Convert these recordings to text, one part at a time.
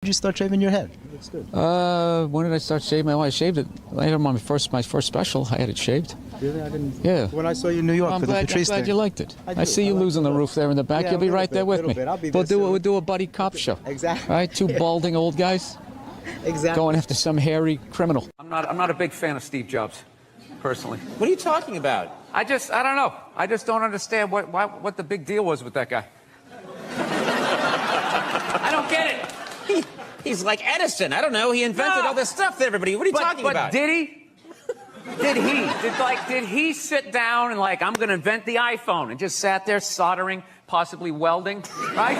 you start shaving your head? It looks good. When did I start shaving? Well, I shaved it. Later on my first special, I had it shaved. Really? I didn't. Yeah. When I saw you in New York I'm for glad, the Patrice I'm glad thing. you liked it. I see you like losing the roof there in the back. Yeah, You'll be right there with me. I'll be there We'll do a buddy cop show. Exactly. Right? Two balding old guys. Exactly. Going after some hairy criminal. I'm not a big fan of Steve Jobs, personally. What are you talking about? I don't know. I just don't understand what the big deal was with that guy. I don't get it. He's like Edison. I don't know. He invented all this stuff to everybody. What are you talking about? But did he? Did he sit down and I'm going to invent the iPhone and just sat there soldering, possibly welding, right?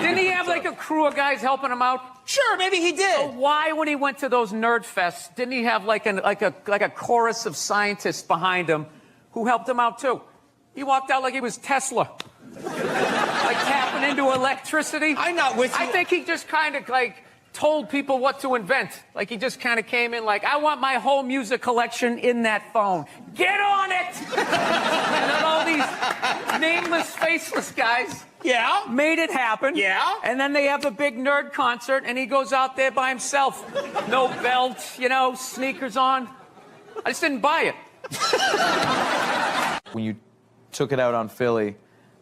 Didn't he have a crew of guys helping him out? Sure, maybe he did. So why, when he went to those nerd fests, didn't he have like a chorus of scientists behind him who helped him out too? He walked out like he was Tesla, tapping into electricity. I'm not with you. I think he just kind of told people what to invent. He just kind of came in I want my whole music collection in that phone. Get on it! And then all these nameless, faceless guys made it happen. Yeah. And then they have a big nerd concert, and he goes out there by himself. No belt, sneakers on. I just didn't buy it. When you took it out on Philly,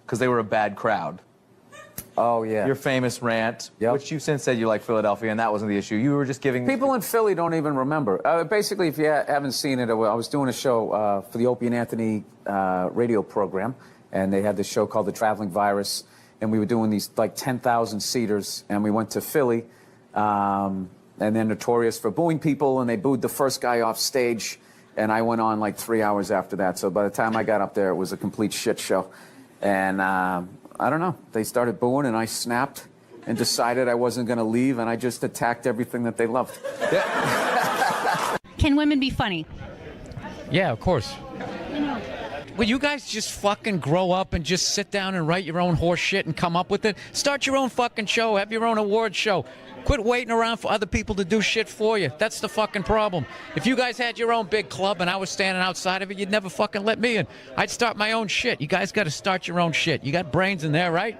because they were a bad crowd. Oh, yeah. Your famous rant, Yep. which you since said you like Philadelphia, and that wasn't the issue. You were just giving... People in Philly don't even remember. Basically, if you haven't seen it, I was doing a show for the Opie and Anthony radio program, and they had this show called The Traveling Virus, and we were doing these 10,000 seaters, and we went to Philly, and they're notorious for booing people, and they booed the first guy off stage, and I went on 3 hours after that. So by the time I got up there, it was a complete shit show. And I don't know. They started booing, and I snapped and decided I wasn't going to leave, and I just attacked everything that they loved. Can women be funny? Yeah, of course. Will you guys just fucking grow up and just sit down and write your own horse shit and come up with it? Start your own fucking show. Have your own award show. Quit waiting around for other people to do shit for you. That's the fucking problem. If you guys had your own big club and I was standing outside of it, you'd never fucking let me in. I'd start my own shit. You guys got to start your own shit. You got brains in there, right?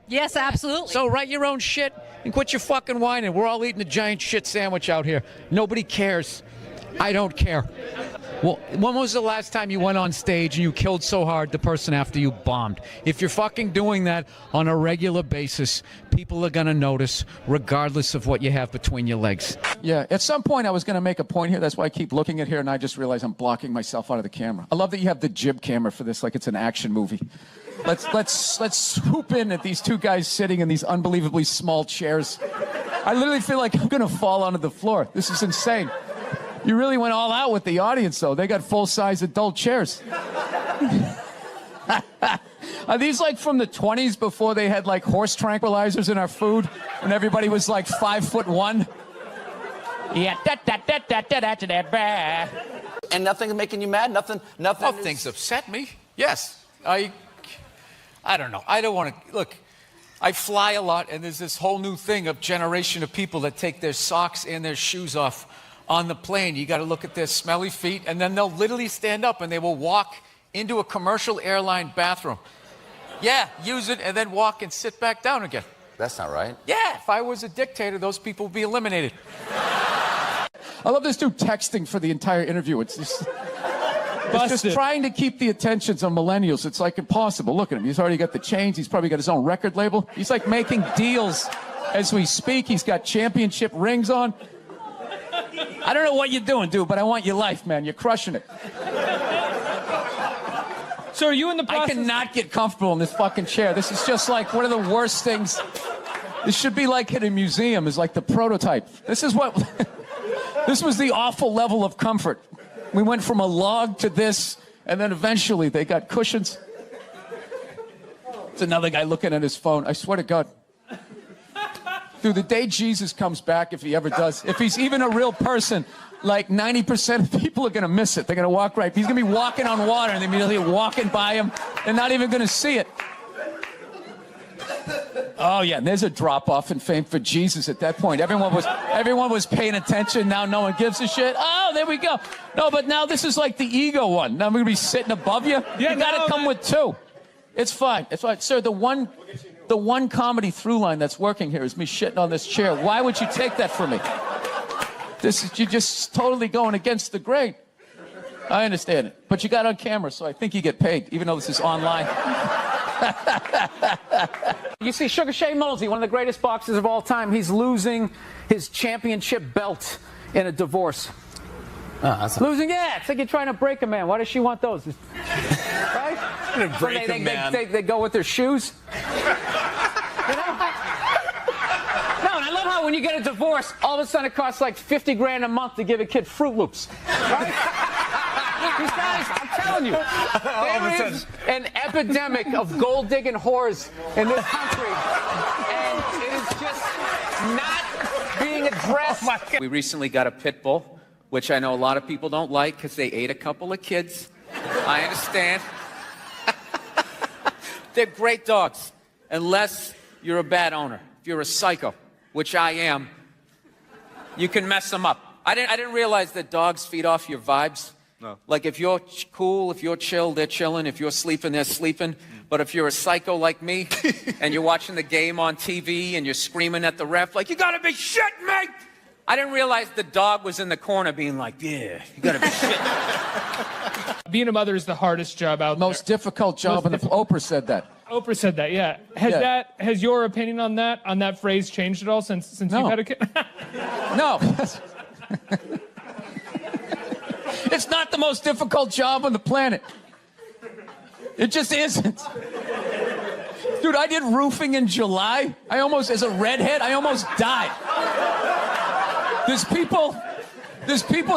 Yes, absolutely. So write your own shit and quit your fucking whining. We're all eating a giant shit sandwich out here. Nobody cares. I don't care. Well, when was the last time you went on stage and you killed so hard the person after you bombed? If you're fucking doing that on a regular basis, people are going to notice regardless of what you have between your legs. Yeah, at some point I was going to make a point here. That's why I keep looking at here, and I just realized I'm blocking myself out of the camera. I love that you have the jib camera for this like it's an action movie. Let's swoop in at these two guys sitting in these unbelievably small chairs. I literally feel like I'm going to fall onto the floor. This is insane. You really went all out with the audience, though. They got full-size adult chairs. Are these from the 20s before they had horse tranquilizers in our food when everybody was 5'1"? Yeah, And nothing's making you mad? Nothing. Oh, things upset me. Yes. I don't know. I don't want to... Look, I fly a lot, and there's this whole new thing of generation of people that take their socks and their shoes off on the plane. You got to look at their smelly feet, and then they'll literally stand up and they will walk into a commercial airline bathroom. Yeah, use it and then walk and sit back down again. That's not right. Yeah, if I was a dictator, those people would be eliminated. I love this dude texting for the entire interview. It's just trying to keep the attentions on millennials. It's impossible. Look at him. He's already got the chains. He's probably got his own record label. He's making deals as we speak. He's got championship rings on. I don't know what you're doing, dude, but I want your life, man. You're crushing it. So are you in the process? I cannot get comfortable in this fucking chair. This is just one of the worst things. This should be in a museum, is the prototype. This is what... This was the awful level of comfort. We went from a log to this, and then eventually they got cushions. It's another guy looking at his phone. I swear to God. Dude, the day Jesus comes back, if he ever does, if he's even a real person, 90% of people are going to miss it. They're going to walk right. He's going to be walking on water, and they're immediately walking by him. They're not even going to see it. Oh, yeah, and there's a drop-off in fame for Jesus at that point. Everyone was paying attention. Now no one gives a shit. Oh, there we go. No, but now this is the ego one. Now I'm going to be sitting above you. Yeah, you got to come with two. It's fine. It's fine. Sir, the one... The one comedy through line that's working here is me shitting on this chair. Why would you take that from me? You're just totally going against the grain. I understand it. But you got on camera, so I think you get paid, even though this is online. You see, Sugar Shane Mosley, one of the greatest boxers of all time, he's losing his championship belt in a divorce. Losing, yeah. It's like you're trying to break a man. Why does she want those? Right? Break a man. They go with their shoes. You know? No, and I love how when you get a divorce, all of a sudden it costs like 50 grand a month to give a kid Fruit Loops. Right? These guys, I'm telling you, there is an epidemic of gold-digging whores in this country, and it is just not being addressed. Oh my God. We recently got a pit bull, which I know a lot of people don't like because they ate a couple of kids. I understand. They're great dogs, unless you're a bad owner. If you're a psycho, which I am, you can mess them up. I didn't realize that dogs feed off your vibes. No. Like if you're cool, if you're chill, they're chilling. If you're sleeping, they're sleeping. But if you're a psycho like me and you're watching the game on TV and you're screaming at the ref like, you gotta be shitting me! I didn't realize the dog was in the corner being like, yeah, you gotta be shitting. Being a mother is the hardest job out there. Most difficult job, and Oprah said that. Oprah said that, yeah. Has your opinion on that phrase changed at all since you've had a kid? No. It's not the most difficult job on the planet. It just isn't. Dude, I did roofing in July. As a redhead, I almost died. There's people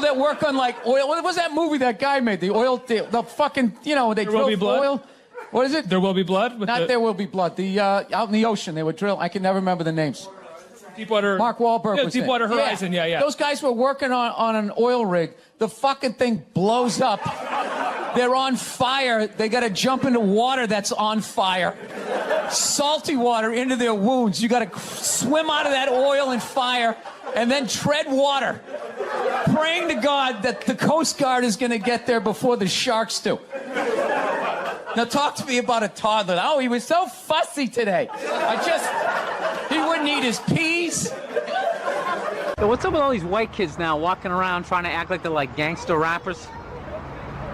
that work on like oil. What was that movie that guy made? The fucking, they drill oil. What is it? There Will Be Blood? There Will Be Blood. Out in the ocean, they would drill. I can never remember the names. Deepwater. Mark Wahlberg was Deepwater Horizon, yeah. Those guys were working on an oil rig. The fucking thing blows up. They're on fire. They got to jump into water that's on fire. Salty water into their wounds. You got to swim out of that oil and fire and then tread water, praying to God that the Coast Guard is going to get there before the sharks do. Now talk to me about a toddler. Oh, he was so fussy today. He wouldn't eat his peas. So what's up with all these white kids now walking around trying to act like they're like gangster rappers?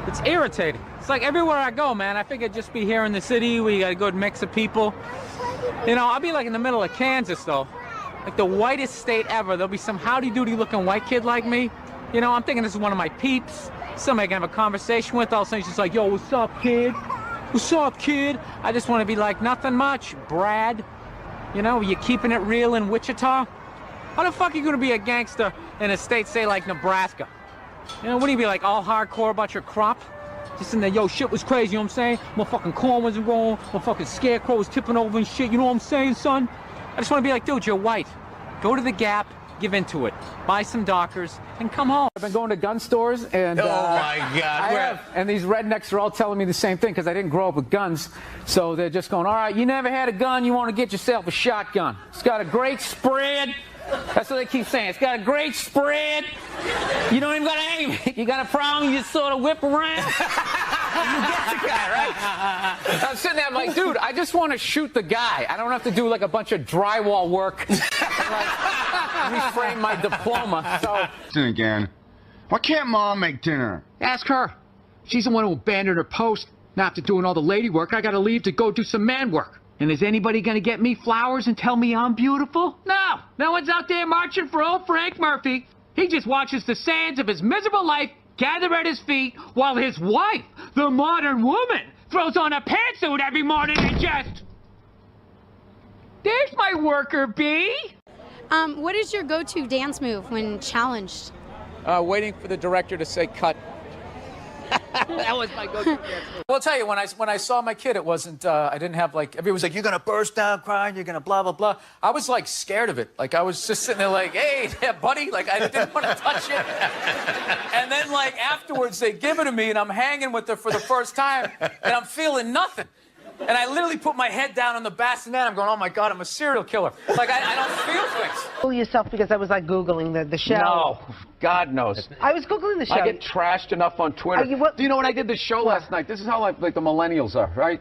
It's irritating. It's like everywhere I go, man. I figure just be here in the city where you got a good mix of people. I'll be like in the middle of Kansas, though. Like the whitest state ever. There'll be some howdy-doody looking white kid like me. I'm thinking this is one of my peeps. Somebody I can have a conversation with. All of a sudden he's just like, yo, what's up, kid? What's up, kid? I just want to be like, nothing much, Brad. You keeping it real in Wichita? How the fuck are you going to be a gangster in a state, say, like Nebraska? Wouldn't you be, like, all hardcore about your crop? Just in there, yo, shit was crazy, you know what I'm saying? My fucking corn wasn't wrong. My fucking scarecrow was tipping over and shit, you know what I'm saying, son? I just want to be like, dude, you're white. Go to the Gap, give into it. Buy some Dockers, and come home. I've been going to gun stores, and... Oh, my God. And these rednecks are all telling me the same thing, because I didn't grow up with guns. So they're just going, all right, you never had a gun, you want to get yourself a shotgun. It's got a great spread. That's what they keep saying. It's got a great spread. You don't even got to aim it. You got a problem, you just sort of whip around. You get the guy, right? I'm sitting there, I'm like, dude, I just want to shoot the guy. I don't have to do like a bunch of drywall work and like reframe my diploma. So again. Why can't Mom make dinner? Ask her. She's the one who abandoned her post. Now after doing all the lady work, I gotta leave to go do some man work. And is anybody gonna get me flowers and tell me I'm beautiful? No. No one's out there marching for old Frank Murphy. He just watches the sands of his miserable life gather at his feet while his wife, the modern woman, throws on a pantsuit every morning and just... There's my worker bee. What is your go-to dance move when challenged? Waiting for the director to say cut. That was my go-to dance move. Well, I'll tell you, when I saw my kid, it wasn't, I didn't have like, everybody was like, you're going to burst down crying, you're going to blah, blah, blah. I was like scared of it. Like I was just sitting there like, hey, yeah, buddy, like I didn't want to touch it. And then like afterwards they give it to me and I'm hanging with her for the first time and I'm feeling nothing. And I literally put my head down on the bassinet. I'm going, oh my God, I'm a serial killer. Like I don't feel things. Fool yourself because I was like Googling the show. No, God knows. I was Googling the show. I get trashed enough on Twitter. Do you know when I did the show last night? This is how like the millennials are, right?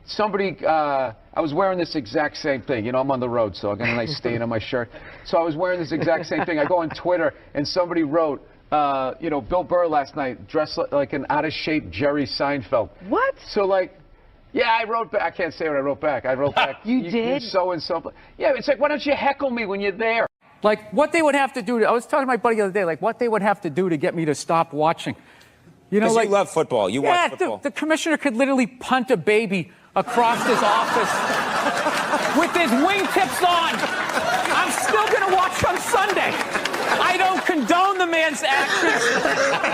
somebody, I was wearing this exact same thing. You know, I'm on the road, so I got a nice stain on my shirt. So I was wearing this exact same thing. I go on Twitter, and somebody wrote, you know, Bill Burr last night dressed like an out-of-shape Jerry Seinfeld. What? So, like, yeah, I wrote back. I can't say what I wrote back. I wrote back. You did? You so-and-so. Yeah, it's like, why don't you heckle me when you're there? Like, what they would have to do, I was talking to my buddy the other day, like, what they would have to do to get me to stop watching. You know, Because like, you love football. You watch football. The commissioner could literally punt a baby across his office with his wingtips on. I'm still going to watch on Sunday. I don't condone the man's actions,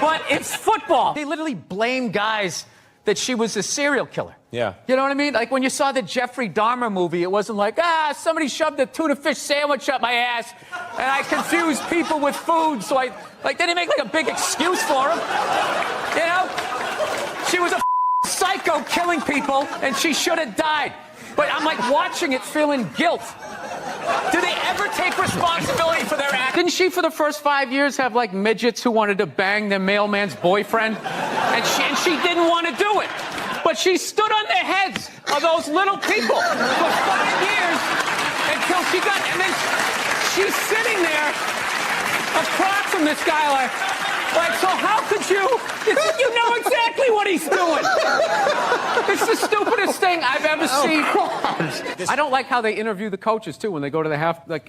but it's football. They literally blame guys that she was a serial killer. Yeah. You know what I mean? Like when you saw the Jeffrey Dahmer movie, it wasn't like, somebody shoved a tuna fish sandwich up my ass and I confused people with food. So they didn't make like a big excuse for him. You know? She was a psycho killing people and she should have died. But I'm like watching it feeling guilt. Do they ever take responsibility for their act? Didn't she, for the first 5 years, have like midgets who wanted to bang their mailman's boyfriend? And she didn't want to do it. But she stood on the heads of those little people for 5 years until she got, and then she's sitting there across from this guy like, so how could you know exactly what he's doing. It's the stupidest thing I've ever seen. I don't like how they interview the coaches, too, when they go to the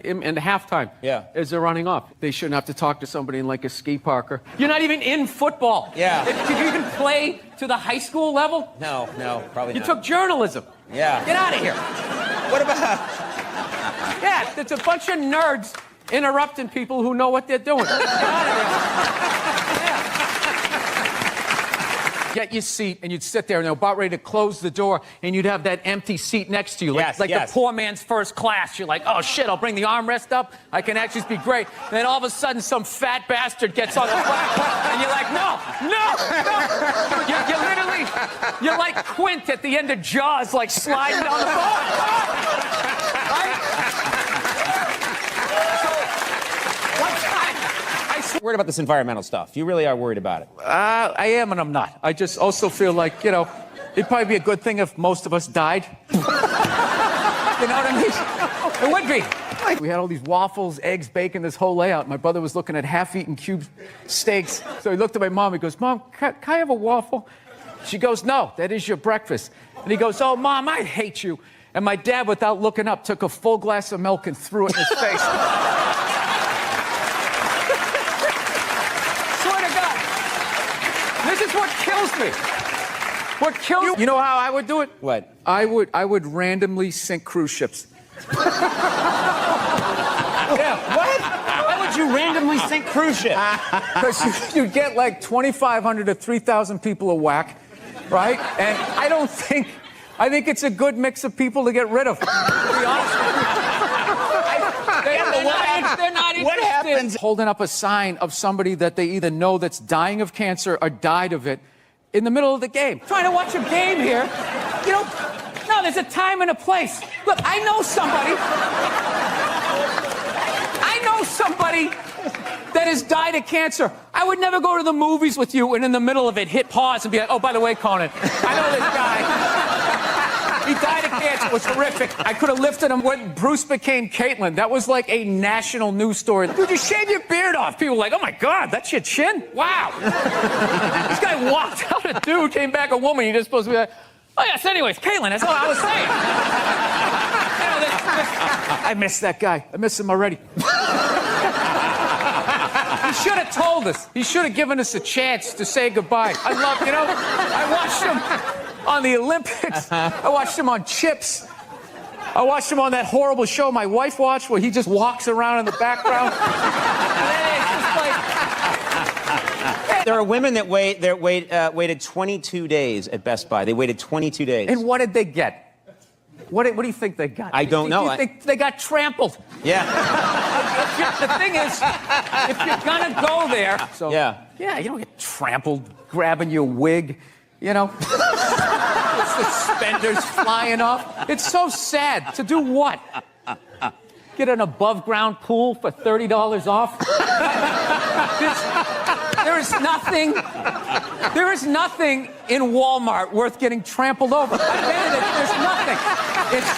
in the halftime. Yeah. As they're running off. They shouldn't have to talk to somebody in like a ski parker. You're not even in football. Yeah. Did you even play to the high school level? No, probably not. You took journalism. Yeah. Get out of here. What about... Yeah, it's a bunch of nerds interrupting people who know what they're doing. Get out of here. Get your seat, and you'd sit there, and they're about ready to close the door, and you'd have that empty seat next to you, like the poor man's first class. You're like, oh, shit, I'll bring the armrest up. I can actually be great. And then all of a sudden, some fat bastard gets on the front, and you're like, no. You're like Quint at the end of Jaws, like sliding down the bar. Right? Worried about this environmental stuff. You really are worried about it. I am and I'm not. I just also feel like, you know, it'd probably be a good thing if most of us died. You know what I mean? It would be. We had all these waffles, eggs, bacon, this whole layout. My brother was looking at half-eaten cube steaks. So he looked at my mom. He goes, Mom, can I have a waffle? She goes, no, that is your breakfast. And he goes, oh, Mom, I hate you. And my dad, without looking up, took a full glass of milk and threw it in his face. This is what kills me. What kills you? You know how I would do it? What? I would randomly sink cruise ships. Yeah, what? Why would you randomly sink cruise ships? Because you'd get like 2,500 to 3,000 people a whack, right? And I think it's a good mix of people to get rid of, to be honest with you. They're not interested. What happens? Holding up a sign of somebody that they either know that's dying of cancer or died of it in the middle of the game. Trying to watch a game here. You know, no, there's a time and a place. Look, I know somebody that has died of cancer. I would never go to the movies with you and in the middle of it hit pause and be like, oh, by the way, Conan, I know this guy. He died of cancer. It was horrific. I could have lifted him when Bruce became Caitlyn. That was like a national news story. Dude, you shave your beard off. People were like, oh, my God, that's your chin? Wow. This guy walked out a dude, came back a woman. You're just supposed to be like, oh, yes, anyways, Caitlyn, that's all I was saying. You know, I miss that guy. I miss him already. He should have told us. He should have given us a chance to say goodbye. I watched him on the Olympics. I watched him on Chips. I watched him on that horrible show my wife watched where he just walks around in the background. And then it's just like... There are women that waited 22 days at Best Buy. They waited 22 days. And what did they get? What do you think they got? I don't know. Do you think they got trampled? Yeah. The thing is, if you're gonna go there... So, yeah, you don't get trampled grabbing your wig. You know, suspenders flying off. It's so sad. To do what? Get an above-ground pool for $30 off? There is nothing in Walmart worth getting trampled over. There's nothing. It's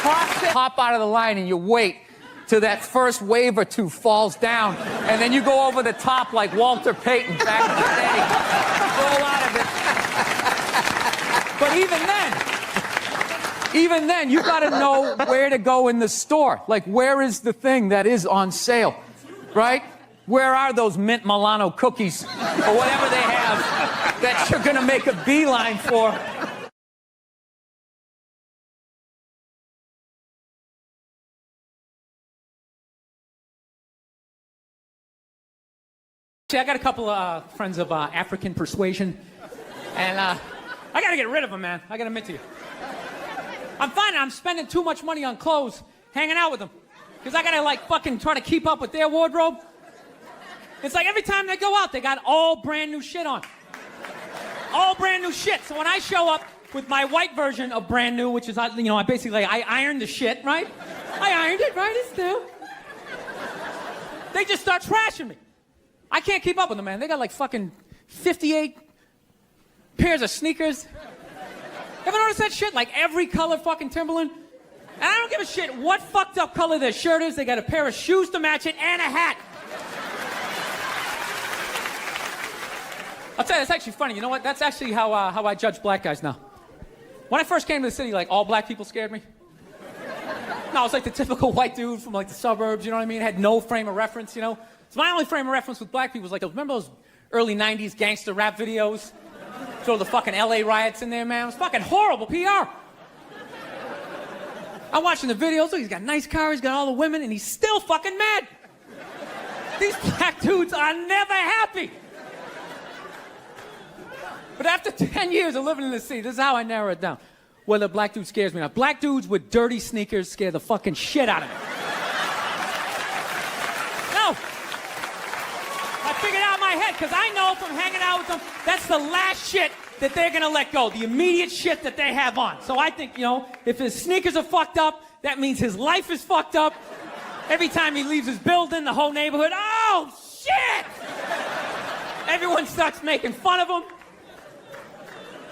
process. Hop out of the line and you wait till that first wave or two falls down, and then you go over the top like Walter Payton back in the day. Roll out of it. But even then, you got to know where to go in the store. Like, where is the thing that is on sale, right? Where are those mint Milano cookies or whatever they have that you're going to make a beeline for? See, I got a couple of friends of African persuasion, and I got to get rid of them, man. I got to admit to you. I'm finding I'm spending too much money on clothes hanging out with them, because I got to, like, fucking try to keep up with their wardrobe. It's like every time they go out, they got all brand new shit on. All brand new shit. So when I show up with my white version of brand new, which is, I ironed the shit, right? I ironed it, right? It's new. They just start trashing me. I can't keep up with them, man. They got like fucking 58 pairs of sneakers. Ever notice that shit? Like every color fucking Timberland? And I don't give a shit what fucked up color their shirt is. They got a pair of shoes to match it and a hat. I'll tell you, it's actually funny. You know what? That's actually how I judge black guys now. When I first came to the city, like, all black people scared me. No, I was like the typical white dude from like the suburbs, you know what I mean? Had no frame of reference, you know? So my only frame of reference with black people was like, remember those early 90s gangster rap videos? Throw the fucking LA riots in there, man. It was fucking horrible PR. I'm watching the videos. Look, he's got a nice car, he's got all the women, and he's still fucking mad. These black dudes are never happy. But after 10 years of living in the city, this is how I narrow it down. Whether a black dude scares me or not. Black dudes with dirty sneakers scare the fucking shit out of me. No. I figured out in my head, because I know from hanging out with them, that's the last shit that they're gonna let go. The immediate shit that they have on. So I think, you know, if his sneakers are fucked up, that means his life is fucked up. Every time he leaves his building, the whole neighborhood, oh, shit! Everyone starts making fun of him.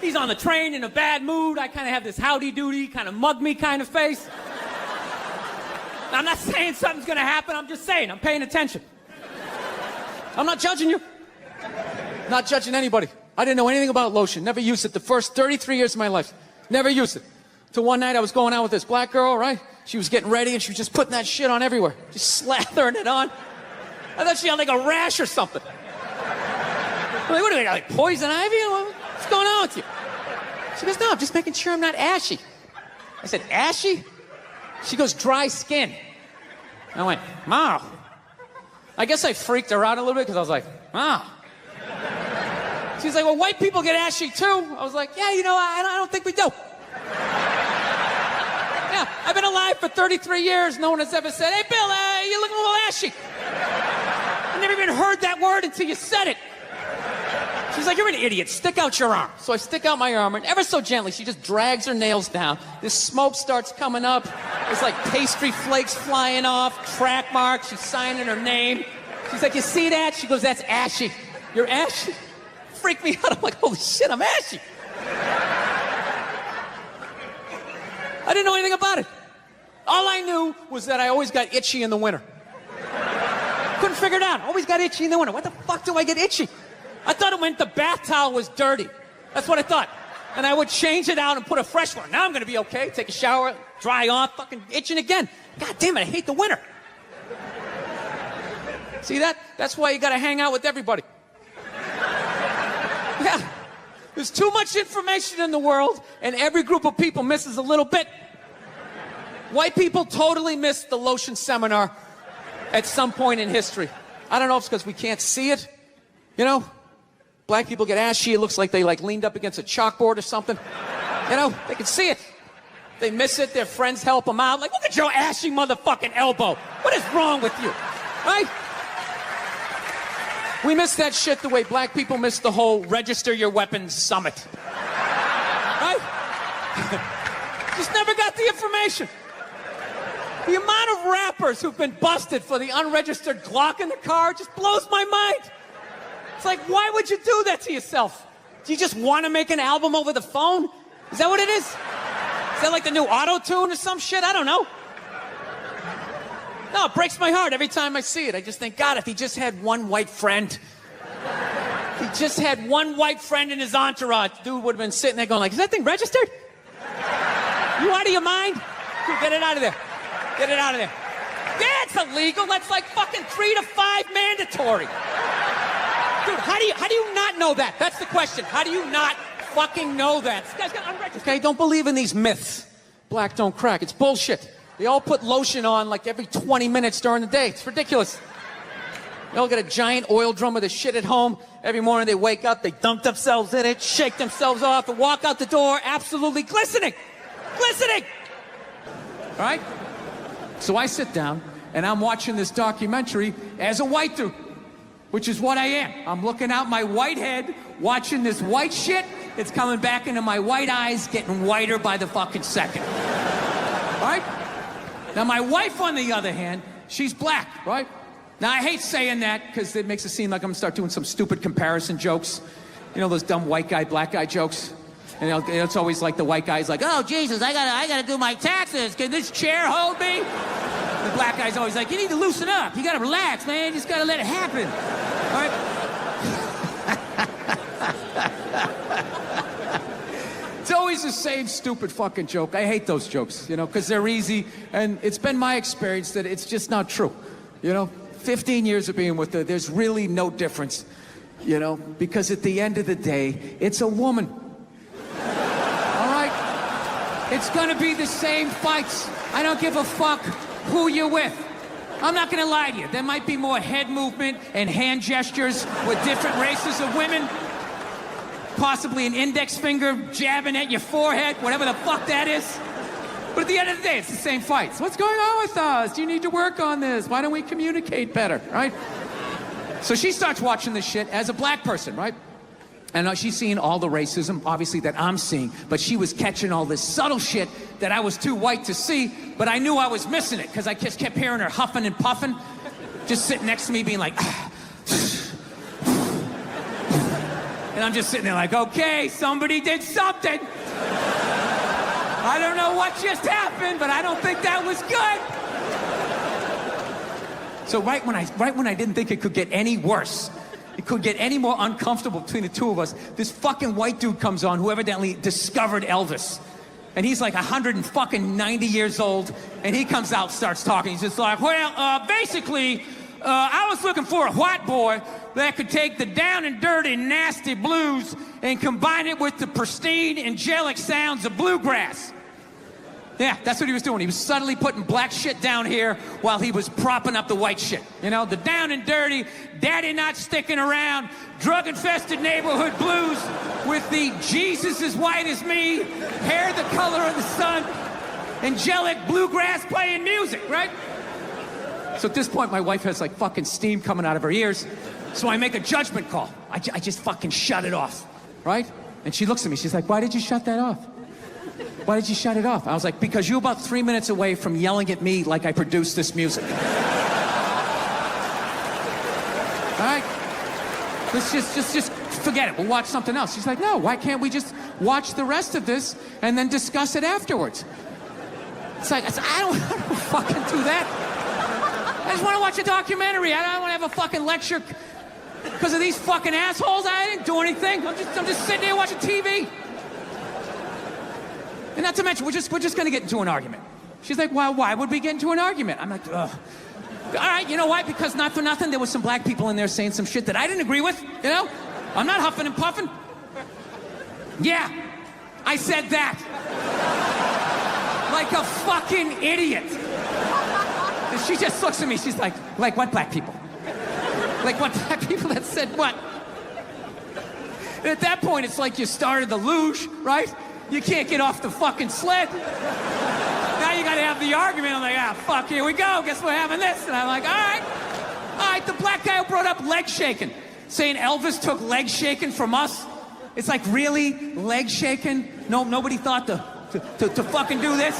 He's on the train in a bad mood. I kind of have this howdy-doody, kind of mug-me kind of face. I'm not saying something's gonna happen. I'm just saying, I'm paying attention. I'm not judging you. Not judging anybody. I didn't know anything about lotion. Never used it the first 33 years of my life. Never used it. Till one night I was going out with this black girl, right? She was getting ready and she was just putting that shit on everywhere. Just slathering it on. I thought she had like a rash or something. I'm like, what do they got, like poison ivy? What's going on with you? She goes, no, I'm just making sure I'm not ashy. I said, ashy? She goes, dry skin. I went, wow. I guess I freaked her out a little bit because I was like, wow. She's like, well, white people get ashy too. I was like, yeah, you know, I don't think we do. Yeah, I've been alive for 33 years. No one has ever said, hey, Bill, you're looking a little ashy. I never even heard that word until you said it. She's like, you're an idiot. Stick out your arm. So I stick out my arm, and ever so gently, she just drags her nails down. This smoke starts coming up. There's like pastry flakes flying off, track marks. She's signing her name. She's like, you see that? She goes, that's ashy. You're ashy? Freak me out. I'm like, holy shit, I'm ashy. I didn't know anything about it. All I knew was that I always got itchy in the winter. Couldn't figure it out. Always got itchy in the winter. What the fuck do I get itchy? I thought it meant the bath towel was dirty. That's what I thought. And I would change it out and put a fresh one. Now I'm going to be okay. Take a shower, dry off, fucking itching again. God damn it, I hate the winter. See that? That's why you got to hang out with everybody. Yeah. There's too much information in the world, and every group of people misses a little bit. White people totally missed the lotion seminar at some point in history. I don't know if it's because we can't see it. You know? Black people get ashy, it looks like they like leaned up against a chalkboard or something. You know, they can see it. They miss it, their friends help them out. Like, look at your ashy motherfucking elbow. What is wrong with you? Right? We miss that shit the way black people miss the whole register your weapons summit. Right? Just never got the information. The amount of rappers who've been busted for the unregistered Glock in the car just blows my mind. It's like, why would you do that to yourself? Do you just want to make an album over the phone? Is that what it is? Is that like the new auto-tune or some shit? I don't know. No, it breaks my heart every time I see it. I just think, God, if he just had one white friend. He just had one white friend in his entourage. Dude would have been sitting there going like, is that thing registered? You out of your mind? Dude, get it out of there. Get it out of there. Yeah, it's illegal. That's like fucking 3 to 5 mandatory. Dude, how do you not know that? That's the question. How do you not fucking know that? This guy's got unregistered. Okay, don't believe in these myths. Black don't crack. It's bullshit. They all put lotion on like every 20 minutes during the day. It's ridiculous. They all got a giant oil drum of the shit at home. Every morning they wake up, they dump themselves in it, shake themselves off, and walk out the door absolutely glistening. Glistening! All right? So I sit down, and I'm watching this documentary as a white dude, which is what I am. I'm looking out my white head, watching this white shit. It's coming back into my white eyes, getting whiter by the fucking second. All right? Now, my wife, on the other hand, she's black, right? Now, I hate saying that because it makes it seem like I'm going to start doing some stupid comparison jokes. You know, those dumb white guy, black guy jokes? And it's always like the white guy's like, oh, Jesus, I gotta do my taxes. Can this chair hold me? The black guy's always like, you need to loosen up. You gotta relax, man. You just gotta let it happen. All right? It's always the same stupid fucking joke. I hate those jokes, you know, because they're easy. And it's been my experience that it's just not true. You know, 15 years of being with her, there's really no difference, you know, because at the end of the day, it's a woman. It's gonna be the same fights. I don't give a fuck who you're with. I'm not gonna lie to you. There might be more head movement and hand gestures with different races of women. Possibly an index finger jabbing at your forehead, whatever the fuck that is. But at the end of the day, it's the same fights. What's going on with us? Do you need to work on this? Why don't we communicate better, right? So she starts watching this shit as a black person, right? And she's seeing all the racism, obviously, that I'm seeing. But she was catching all this subtle shit that I was too white to see. But I knew I was missing it, because I just kept hearing her huffing and puffing. Just sitting next to me being like... And I'm just sitting there like, okay, somebody did something. I don't know what just happened, but I don't think that was good. So right when I didn't think it could get any worse, it could get any more uncomfortable between the two of us, this fucking white dude comes on who evidently discovered Elvis. And he's like 190 years old, and he comes out, starts talking. He's just like, well, basically, I was looking for a white boy that could take the down and dirty, nasty blues and combine it with the pristine, angelic sounds of bluegrass. Yeah, that's what he was doing. He was subtly putting black shit down here while he was propping up the white shit. You know, the down and dirty, daddy not sticking around, drug-infested neighborhood blues with the Jesus as white as me, hair the color of the sun, angelic bluegrass playing music, right? So at this point, my wife has like fucking steam coming out of her ears. So I make a judgment call. I just fucking shut it off, right? And she looks at me, she's like, why did you shut that off? Why did you shut it off? I was like, because you're about 3 minutes away from yelling at me like I produced this music. All right? Let's just forget it. We'll watch something else. She's like, no, why can't we just watch the rest of this and then discuss it afterwards? It's like, I don't fucking do that. I just want to watch a documentary. I don't want to have a fucking lecture because of these fucking assholes. I didn't do anything. I'm just sitting there watching TV. And not to mention, we're just going to get into an argument. She's like, well, why would we get into an argument? I'm like, ugh. All right, you know why? Because not for nothing, there was some black people in there saying some shit that I didn't agree with, you know? I'm not huffing and puffing. Yeah, I said that. Like a fucking idiot. And she just looks at me, she's like what black people? Like what black people that said what? And at that point, it's like you started the luge, right? You can't get off the fucking sled. Now you gotta have the argument. I'm like, fuck, here we go. Guess we're having this. And I'm like, all right, the black guy who brought up leg shaking, saying Elvis took leg shaking from us. It's like, really? Leg shaking? No, nobody thought to fucking do this?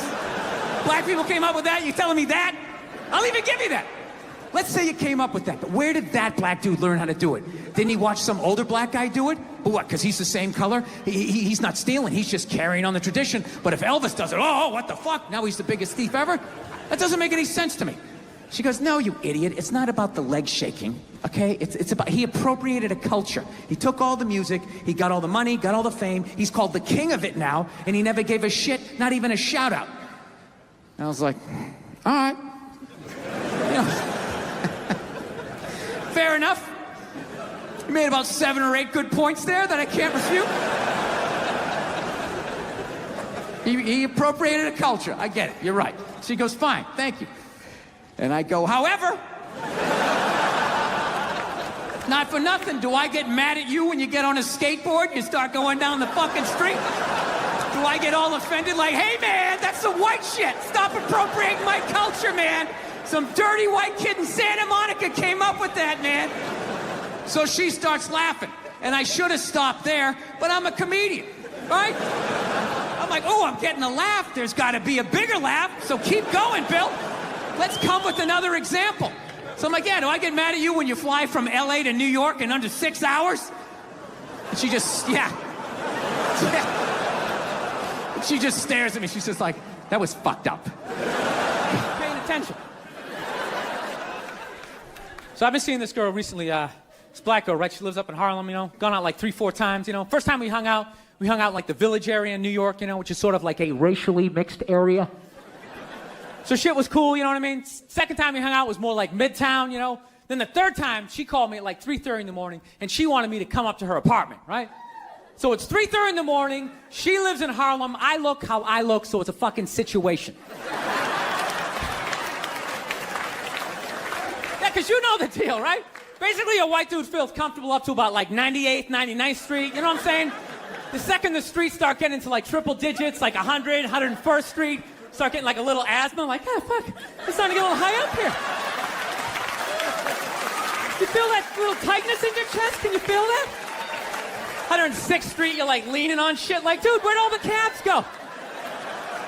Black people came up with that? You telling me that? I'll even give you that. Let's say you came up with that, but where did that black dude learn how to do it? Didn't he watch some older black guy do it? But what, because he's the same color? He's not stealing, he's just carrying on the tradition. But if Elvis does it, oh, what the fuck? Now he's the biggest thief ever? That doesn't make any sense to me. She goes, no, you idiot. It's not about the leg shaking, okay? It's about, he appropriated a culture. He took all the music, he got all the money, got all the fame. He's called the king of it now, and he never gave a shit, not even a shout out. And I was like, all right. You know, fair enough. You made about 7 or 8 good points there that I can't refute. He appropriated a culture. I get it. You're right. She goes, fine, thank you. And I go, however, not for nothing, do I get mad at you when you get on a skateboard, you start going down the fucking street? Do I get all offended like, hey man, that's some white shit. Stop appropriating my culture, man. Some dirty white kid in Santa Monica came up with that, man. So she starts laughing. And I should have stopped there, but I'm a comedian, right? I'm like, oh, I'm getting a laugh. There's got to be a bigger laugh, so keep going, Bill. Let's come with another example. So I'm like, yeah, do I get mad at you when you fly from LA to New York in under 6 hours? And she just, yeah. She just stares at me. She's just like, that was fucked up. Paying attention. So I've been seeing this girl recently, this black girl, right? She lives up in Harlem, you know, gone out like 3-4 times, you know. First time we hung out in like the Village area in New York, you know, which is sort of like a racially mixed area. So shit was cool, you know what I mean? Second time we hung out was more like Midtown, you know? Then the third time, she called me at like 3:30 in the morning, and she wanted me to come up to her apartment, right? So it's 3:30 in the morning, she lives in Harlem, I look how I look, so it's a fucking situation. Yeah, because you know the deal, right? Basically, a white dude feels comfortable up to about like 98th, 99th Street, you know what I'm saying? The second the streets start getting into like triple digits, like 100, 101st Street, start getting like a little asthma, I'm like, oh, fuck, it's starting to get a little high up here. You feel that little tightness in your chest? Can you feel that? 106th Street, you're like leaning on shit, like, dude, where'd all the cabs go?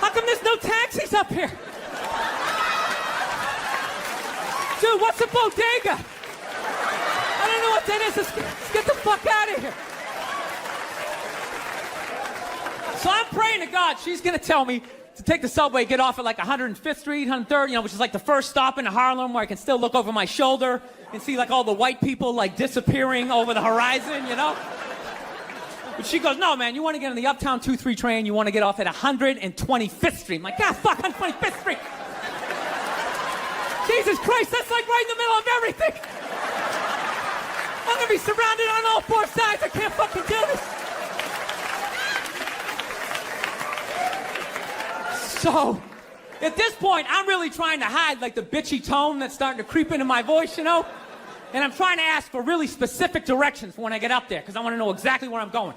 How come there's no taxis up here? Dude, what's a bodega? I don't know what that is. Let's get the fuck out of here. So I'm praying to God she's gonna tell me to take the subway, get off at like 105th Street, 103rd, you know, which is like the first stop in Harlem where I can still look over my shoulder and see like all the white people like disappearing over the horizon, you know? But she goes, no, man, you want to get on the Uptown 2-3 train, you want to get off at 125th Street. I'm like, God, fuck, 125th Street. Jesus Christ, that's like right in the middle of everything. I'm going to be surrounded on all 4 sides. I can't fucking do this. So, at this point, I'm really trying to hide like the bitchy tone that's starting to creep into my voice, you know? And I'm trying to ask for really specific directions for when I get up there, because I want to know exactly where I'm going.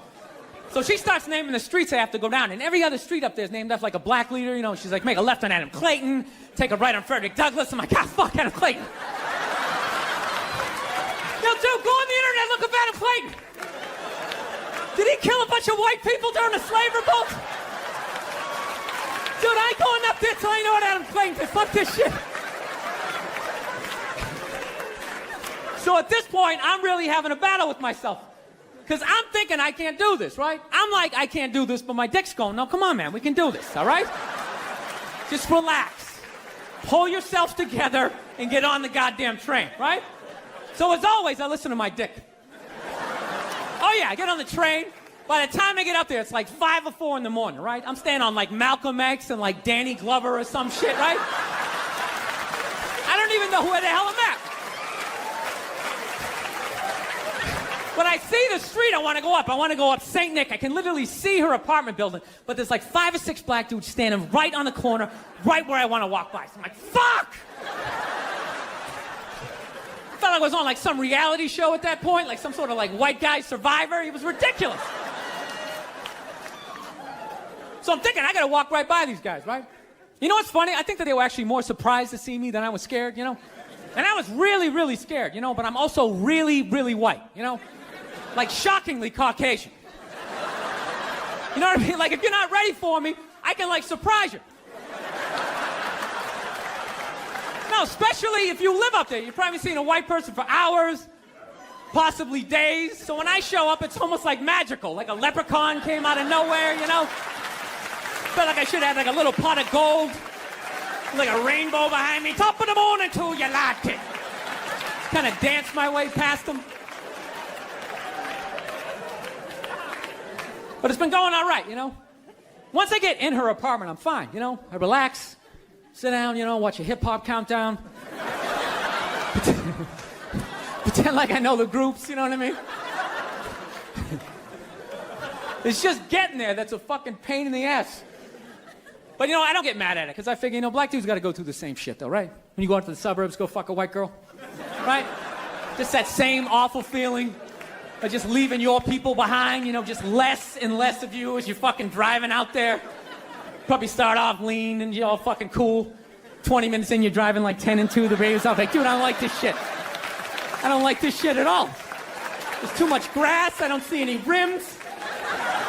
So she starts naming the streets I have to go down, and every other street up there is named after like a black leader, you know? She's like, make a left on Adam Clayton, take a right on Frederick Douglass. I'm like, God, fuck Adam Clayton. Yo, dude, go on the internet, look up Adam Clayton. Did he kill a bunch of white people during the slave revolt? Dude, I ain't going up there till I know what Adam Clayton did. Fuck this shit. So at this point, I'm really having a battle with myself. Because I'm thinking I can't do this, right? I'm like, I can't do this, but my dick's going, no, come on, man, we can do this, all right? Just relax. Pull yourself together and get on the goddamn train, right? So as always, I listen to my dick. Oh yeah, I get on the train. By the time I get up there, it's like 5 or 4 in the morning, right? I'm staying on like Malcolm X and like Danny Glover or some shit, right? I don't even know where the hell I'm at. When I see the street I want to go up, I want to go up St. Nick. I can literally see her apartment building, but there's like 5 or 6 black dudes standing right on the corner, right where I want to walk by. So I'm like, fuck! I felt like I was on like some reality show at that point, like some sort of like white guy survivor. It was ridiculous. So I'm thinking, I gotta walk right by these guys, right? You know what's funny? I think that they were actually more surprised to see me than I was scared, you know? And I was really, really scared, you know, but I'm also really, really white, you know? Like shockingly Caucasian. You know what I mean? Like if you're not ready for me, I can like surprise you. know, especially if you live up there. You've probably seen a white person for hours, possibly days. So when I show up, it's almost like magical, like a leprechaun came out of nowhere, you know? Felt like I should have had like a little pot of gold, like a rainbow behind me. Top of the morning to you, like it. Kind of danced my way past them. But it's been going all right, you know? Once I get in her apartment, I'm fine, you know? I relax, sit down, you know, watch a hip-hop countdown. Pretend like I know the groups, you know what I mean? It's just getting there that's a fucking pain in the ass. But, you know, I don't get mad at it, because I figure, you know, black dudes got to go through the same shit, though, right? When you go out to the suburbs, go fuck a white girl, right? Just that same awful feeling of just leaving your people behind, you know, just less and less of you as you're fucking driving out there. Probably start off lean and you're all fucking cool. 20 minutes in, you're driving like 10 and 2, the radio's off. Like, dude, I don't like this shit. I don't like this shit at all. There's too much grass, I don't see any rims.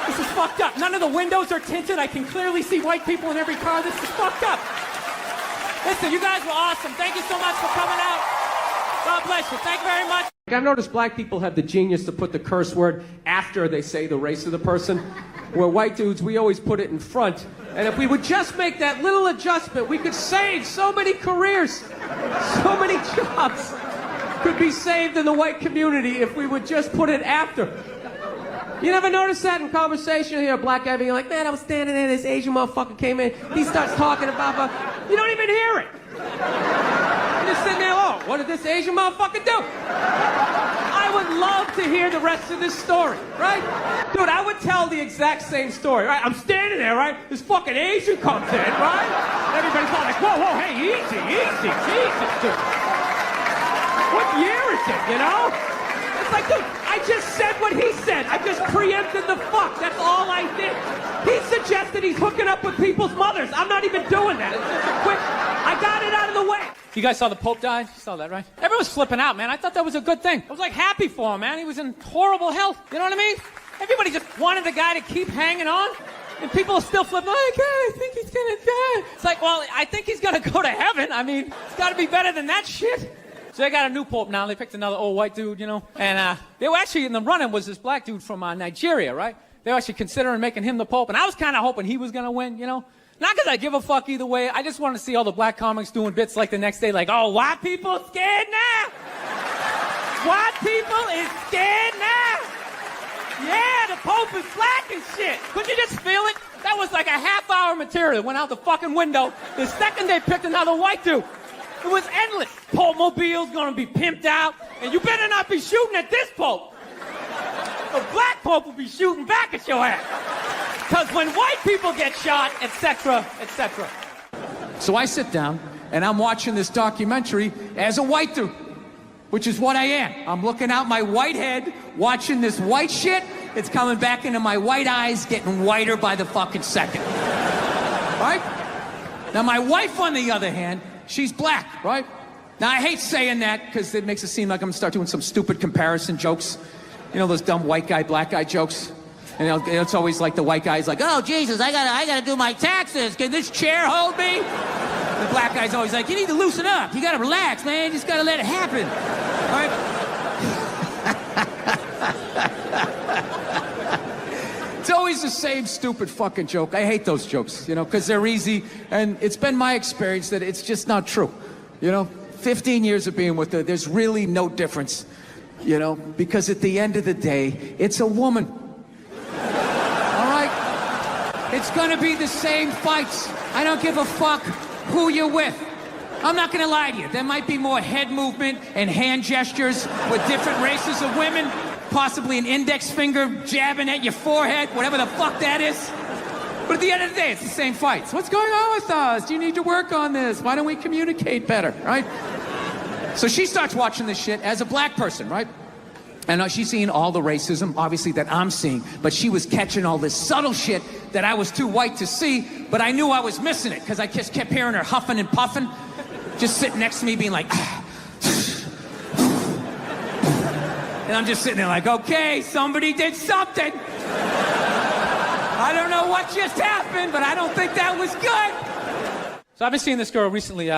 This is fucked up. None of the windows are tinted. I can clearly see white people in every car. This is fucked up. Listen, you guys were awesome. Thank you so much for coming out. God bless you. Thank you very much. I've noticed black people have the genius to put the curse word after they say the race of the person, where white dudes, we always put it in front. And if we would just make that little adjustment, we could save so many careers, so many jobs could be saved in the white community if we would just put it after. You never notice that in conversation? You hear a black guy being like, man, I was standing there, this Asian motherfucker came in, he starts talking about, you don't even hear it. You're just sitting there, oh, what did this Asian motherfucker do? I would love to hear the rest of this story, right? Dude, I would tell the exact same story, right? I'm standing there, right? This fucking Asian comes in, right? And everybody's all like, whoa, whoa, hey, easy, Jesus, dude. What year is it, you know? It's like, dude, I just said what he said. I just preempted the fuck. That's all I did. He suggested he's hooking up with people's mothers. I'm not even doing that. It's just a quick, I got it out of the way. You guys saw the Pope died? You saw that, right? Everyone's flipping out, man. I thought that was a good thing. I was like happy for him, man. He was in horrible health. You know what I mean? Everybody just wanted the guy to keep hanging on. And people are still flipping, oh, God, I think he's gonna die. It's like, well, I think he's gonna go to heaven. I mean, it's gotta be better than that shit. So they got a new pope now. They picked another old white dude, you know. And they were actually in the running was this black dude from Nigeria, right? They were actually considering making him the pope. And I was kind of hoping he was going to win, you know. Not because I give a fuck either way. I just want to see all the black comics doing bits like the next day, like, oh, white people scared now. White people is scared now. Yeah, the pope is black and shit. Couldn't you just feel it? That was like a half-hour material that went out the fucking window the second they picked another white dude. It was endless. Pope Mobile's gonna be pimped out, and you better not be shooting at this Pope. The black Pope will be shooting back at your ass. Because when white people get shot, etc., etc. So I sit down, and I'm watching this documentary as a white dude, which is what I am. I'm looking out my white head, watching this white shit. It's coming back into my white eyes, getting whiter by the fucking second. Right? Now, my wife, on the other hand, she's black, right? Now, I hate saying that because it makes it seem like I'm going to start doing some stupid comparison jokes. You know, those dumb white guy, black guy jokes? And it's always like the white guy's like, oh, Jesus, I gotta do my taxes. Can this chair hold me? The black guy's always like, you need to loosen up. You got to relax, man. You just got to let it happen. Right? It's always the same stupid fucking joke. I hate those jokes, you know, because they're easy. And it's been my experience that it's just not true. You know, 15 years of being with her, there's really no difference. You know, because at the end of the day, it's a woman. All right? It's gonna be the same fights. I don't give a fuck who you're with. I'm not gonna lie to you. There might be more head movement and hand gestures with different races of women. Possibly an index finger jabbing at your forehead, whatever the fuck that is. But at the end of the day, it's the same fights. What's going on with us? Do you need to work on this? Why don't we communicate better, right? So she starts watching this shit as a black person, right? And she's seeing all the racism, obviously, that I'm seeing. But she was catching all this subtle shit that I was too white to see. But I knew I was missing it because I just kept hearing her huffing and puffing. Just sitting next to me being like... And I'm just sitting there like, okay, somebody did something. I don't know what just happened, but I don't think that was good. So I've been seeing this girl recently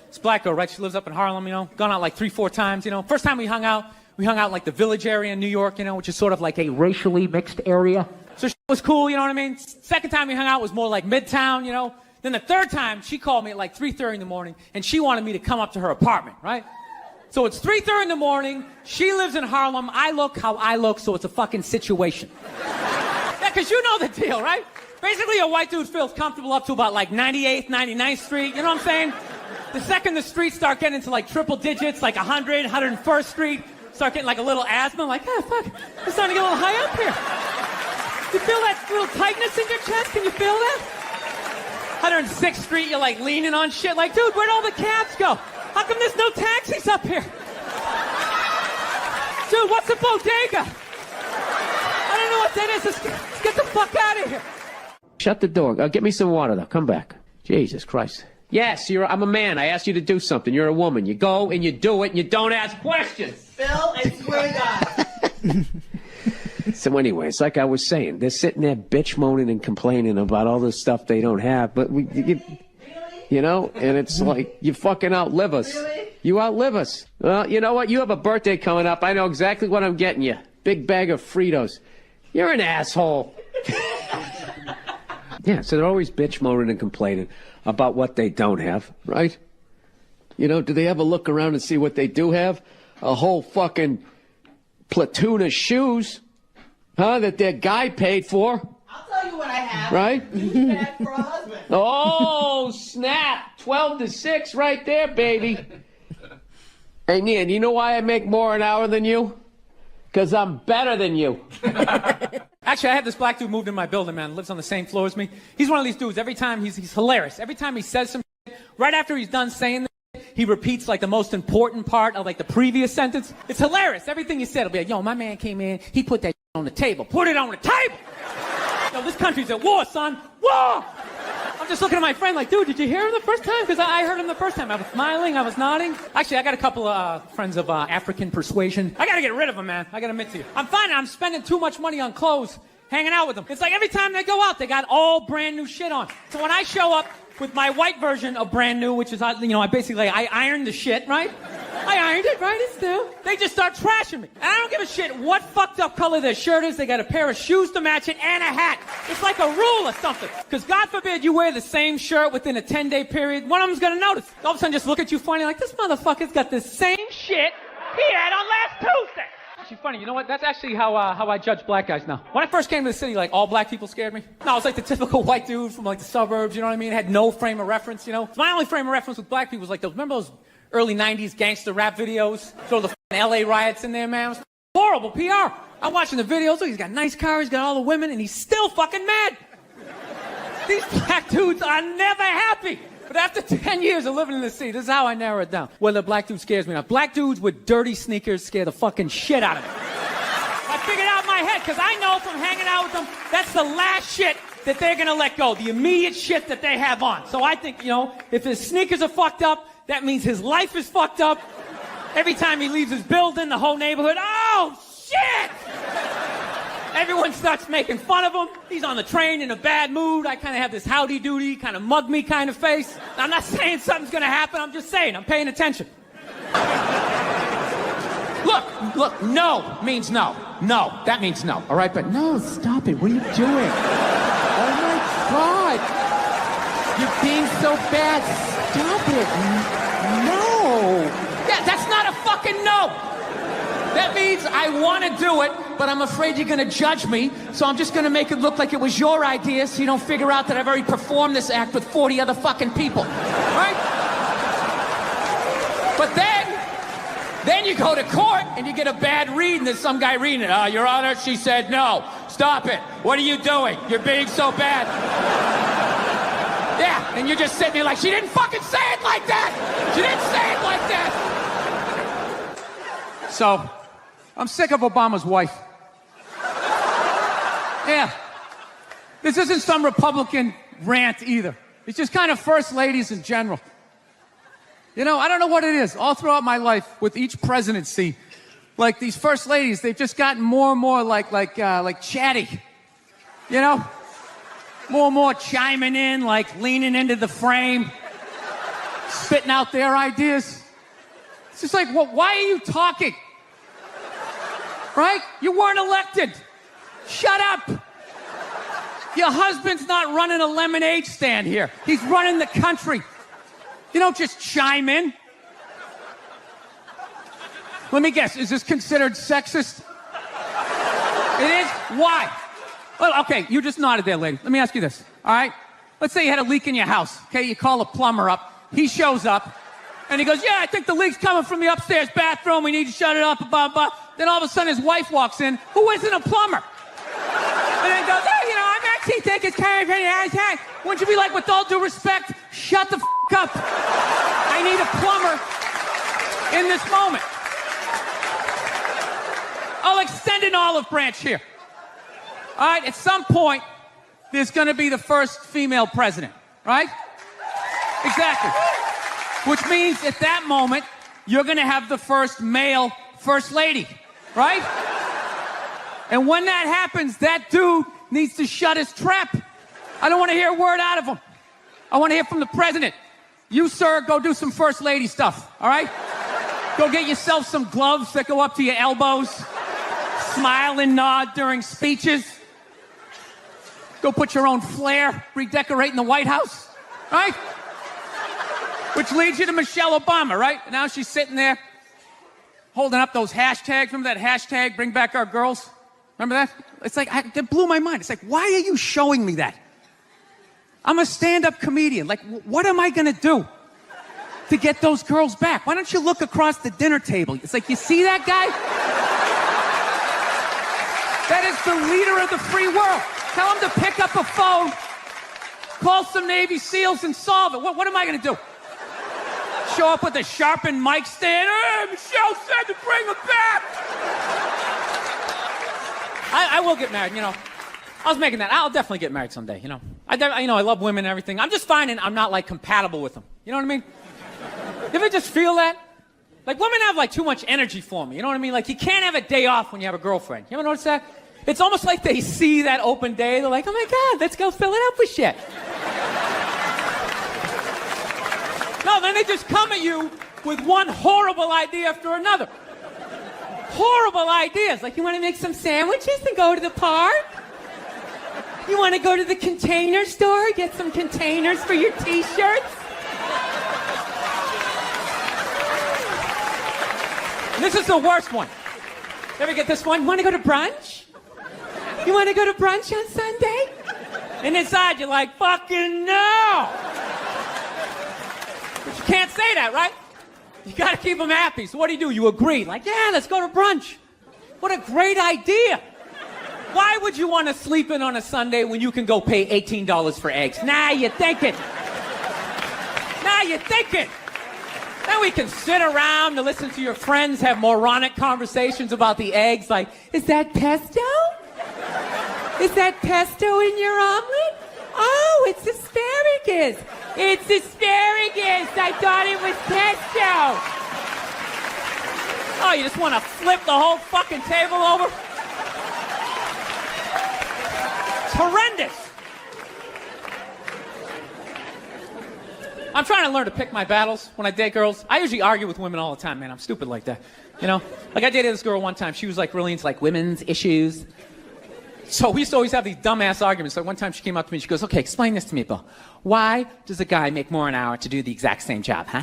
This black girl, right? She lives up in Harlem, you know. Gone out like 3-4 times, you know. First time we hung out in like the Village area in New York, you know, which is sort of like a racially mixed area. So she was cool, you know what I mean? Second time we hung out was more like Midtown, you know. Then the third time, she called me at like 3:30 in the morning, and she wanted me to come up to her apartment, right? So it's 3:30 in the morning. She lives in Harlem. I look how I look, so it's a fucking situation. Yeah, because you know the deal, right? Basically, a white dude feels comfortable up to about like 98th, 99th Street. You know what I'm saying? The second the streets start getting into like triple digits, like 100, 101st Street, start getting like a little asthma, like, oh, fuck, it's starting to get a little high up here. You feel that little tightness in your chest? Can you feel that? 106th Street, you're like leaning on shit, like, dude, where'd all the cabs go? How come there's no taxis up here? Dude, what's a bodega? I don't know what that is. Let's get the fuck out of here. Shut the door. Get me some water, though. Come back. Jesus Christ. Yes, I'm a man. I asked you to do something. You're a woman. You go and you do it and you don't ask questions. Phil, I swear to God. So anyway, it's like I was saying. They're sitting there bitch moaning and complaining about all this stuff they don't have. But you know, and it's like, you fucking outlive us. Really? You outlive us. Well, you know what? You have a birthday coming up. I know exactly what I'm getting you. Big bag of Fritos. You're an asshole. Yeah, so they're always bitch moaning and complaining about what they don't have, right? You know, do they ever look around and see what they do have? A whole fucking platoon of shoes, huh, that their guy paid for. I'll tell you what I have. Right? News bag for a husband. Oh, snap. 12-6 right there, baby. Hey, Nia, do you know why I make more an hour than you? Because I'm better than you. Actually, I had this black dude moved in my building, man. Lives on the same floor as me. He's one of these dudes. Every time he's hilarious. Every time he says some shit, right after he's done saying that, he repeats like the most important part of like the previous sentence. It's hilarious. Everything he said will be like, yo, my man came in. He put that on the table. Put it on the table. Yo, this country's at war, son. War! I'm just looking at my friend like, dude, did you hear him the first time? Because I heard him the first time. I was smiling. I was nodding. Actually, I got a couple of friends of African persuasion. I got to get rid of them, man. I got to admit to you. I'm finding I'm spending too much money on clothes hanging out with them. It's like every time they go out, they got all brand new shit on. So when I show up with my white version of brand new, which is, you know, I ironed the shit, right? I ironed it, right? It's new. They just start trashing me. And I don't give a shit what fucked up color their shirt is. They got a pair of shoes to match it and a hat. It's like a rule or something. Because God forbid you wear the same shirt within a 10-day period. One of them's going to notice. All of a sudden just look at you funny like, this motherfucker's got the same shit he had on last Tuesday. Actually funny, you know what? That's actually how I judge black guys now. When I first came to the city, like, all black people scared me. No, I was like the typical white dude from like the suburbs, you know what I mean? Had no frame of reference, you know? So my only frame of reference with black people was like those, remember those early 90s gangster rap videos? Throw the LA riots in there, man. It was horrible PR. I'm watching the videos, look, he's got a nice car, he's got all the women, and he's still fucking mad. These black dudes are never happy. But after 10 years of living in the city, this is how I narrow it down. Whether a black dude scares me or not. Black dudes with dirty sneakers scare the fucking shit out of me. I figured out in my head, because I know from hanging out with them, that's the last shit that they're going to let go. The immediate shit that they have on. So I think, you know, if his sneakers are fucked up, that means his life is fucked up. Every time he leaves his building, the whole neighborhood, oh, shit! Everyone starts making fun of him. He's on the train in a bad mood. I kind of have this howdy-doody, kind of mug me kind of face. I'm not saying something's going to happen. I'm just saying. I'm paying attention. Look, no means no. No, that means no, all right? But no, stop it. What are you doing? Oh, my God. You're being so bad. Stop it. No. Yeah, that's not a fucking no. That means I want to do it, but I'm afraid you're going to judge me, so I'm just going to make it look like it was your idea so you don't figure out that I've already performed this act with 40 other fucking people. Right? But then you go to court and you get a bad read and there's some guy reading it. Your Honor, she said no. Stop it. What are you doing? You're being so bad. Yeah, and you're just sitting there like, she didn't fucking say it like that. She didn't say it like that. So, I'm sick of Obama's wife. Yeah. This isn't some Republican rant either. It's just kind of first ladies in general. You know, I don't know what it is. All throughout my life, with each presidency, like these first ladies, they've just gotten more and more like chatty. You know? More and more chiming in, like leaning into the frame. spitting out their ideas. It's just like, well, why are you talking? Right? You weren't elected. Shut up. Your husband's not running a lemonade stand here. He's running the country. You don't just chime in. Let me guess, is this considered sexist? It is? Why? Well, okay, you just nodded there, lady. Let me ask you this, all right? Let's say you had a leak in your house, okay? You call a plumber up. He shows up, and he goes, yeah, I think the leak's coming from the upstairs bathroom. We need to shut it up, blah, blah. Then all of a sudden, his wife walks in, who isn't a plumber. And then goes, hey, you know, I'm actually thinking kind of, wouldn't you be like, with all due respect, shut the up. I need a plumber in this moment. I'll extend an olive branch here. All right, at some point, there's going to be the first female president, right? Exactly. Which means at that moment, you're going to have the first male first lady, right? And when that happens, that dude needs to shut his trap. I don't want to hear a word out of him. I want to hear from the president. You, sir, go do some first lady stuff, all right? Go get yourself some gloves that go up to your elbows. Smile and nod during speeches. Go put your own flair, redecorating the White House, right? Which leads you to Michelle Obama, right? Now she's sitting there holding up those hashtags. Remember that hashtag, bring back our girls? Remember that? It's like, that blew my mind. It's like, why are you showing me that? I'm a stand-up comedian. Like, what am I going to do to get those girls back? Why don't you look across the dinner table? It's like, you see that guy? That is the leader of the free world. Tell him to pick up a phone, call some Navy SEALs and solve it. What am I going to do? Show up with a sharpened mic stand? Hey, Michelle said to bring him back. I will get married, you know. I was making that. I'll definitely get married someday, you know. I love women and everything. I'm just finding I'm not, like, compatible with them. You know what I mean? You ever just feel that? Like, women have, like, too much energy for me. You know what I mean? Like, you can't have a day off when you have a girlfriend. You ever notice that? It's almost like they see that open day. They're like, oh, my God, let's go fill it up with shit. No, then they just come at you with one horrible idea after another. Horrible ideas. Like, you want to make some sandwiches and go to the park? You want to go to the container store, get some containers for your T-shirts? This is the worst one. Ever get this one? Want to go to brunch? You want to go to brunch on Sunday? And inside you're like, fucking no! But you can't say that, right? You got to keep them happy. So what do? You agree. Like, yeah, let's go to brunch. What a great idea. Why would you want to sleep in on a Sunday when you can go pay $18 for eggs? Nah, you're thinking. Nah, you're thinking. Then we can sit around and listen to your friends have moronic conversations about the eggs. Like, is that pesto? Is that pesto in your omelet? Oh, it's asparagus. It's asparagus. I thought it was pesto. Oh, you just want to flip the whole fucking table over? It's horrendous. I'm trying to learn to pick my battles when I date girls. I usually argue with women all the time, man. I'm stupid like that. You know? Like, I dated this girl one time. She was, like, really into, like, women's issues. So we used to always have these dumbass arguments. So one time she came up to me and she goes, okay, explain this to me, Bill. Why does a guy make more an hour to do the exact same job, huh?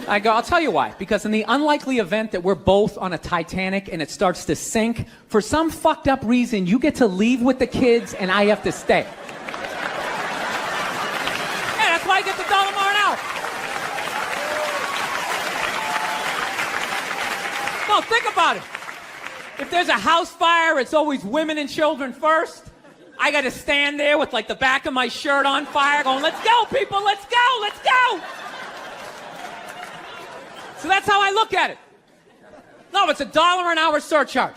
I go, I'll tell you why. Because in the unlikely event that we're both on a Titanic and it starts to sink, for some fucked up reason, you get to leave with the kids and I have to stay. Yeah, that's why I get the $1 more an hour. No, think about it. If there's a house fire, it's always women and children first. I got to stand there with, like, the back of my shirt on fire going, let's go, people, let's go, let's go. So that's how I look at it. No, it's $1 an hour surcharge.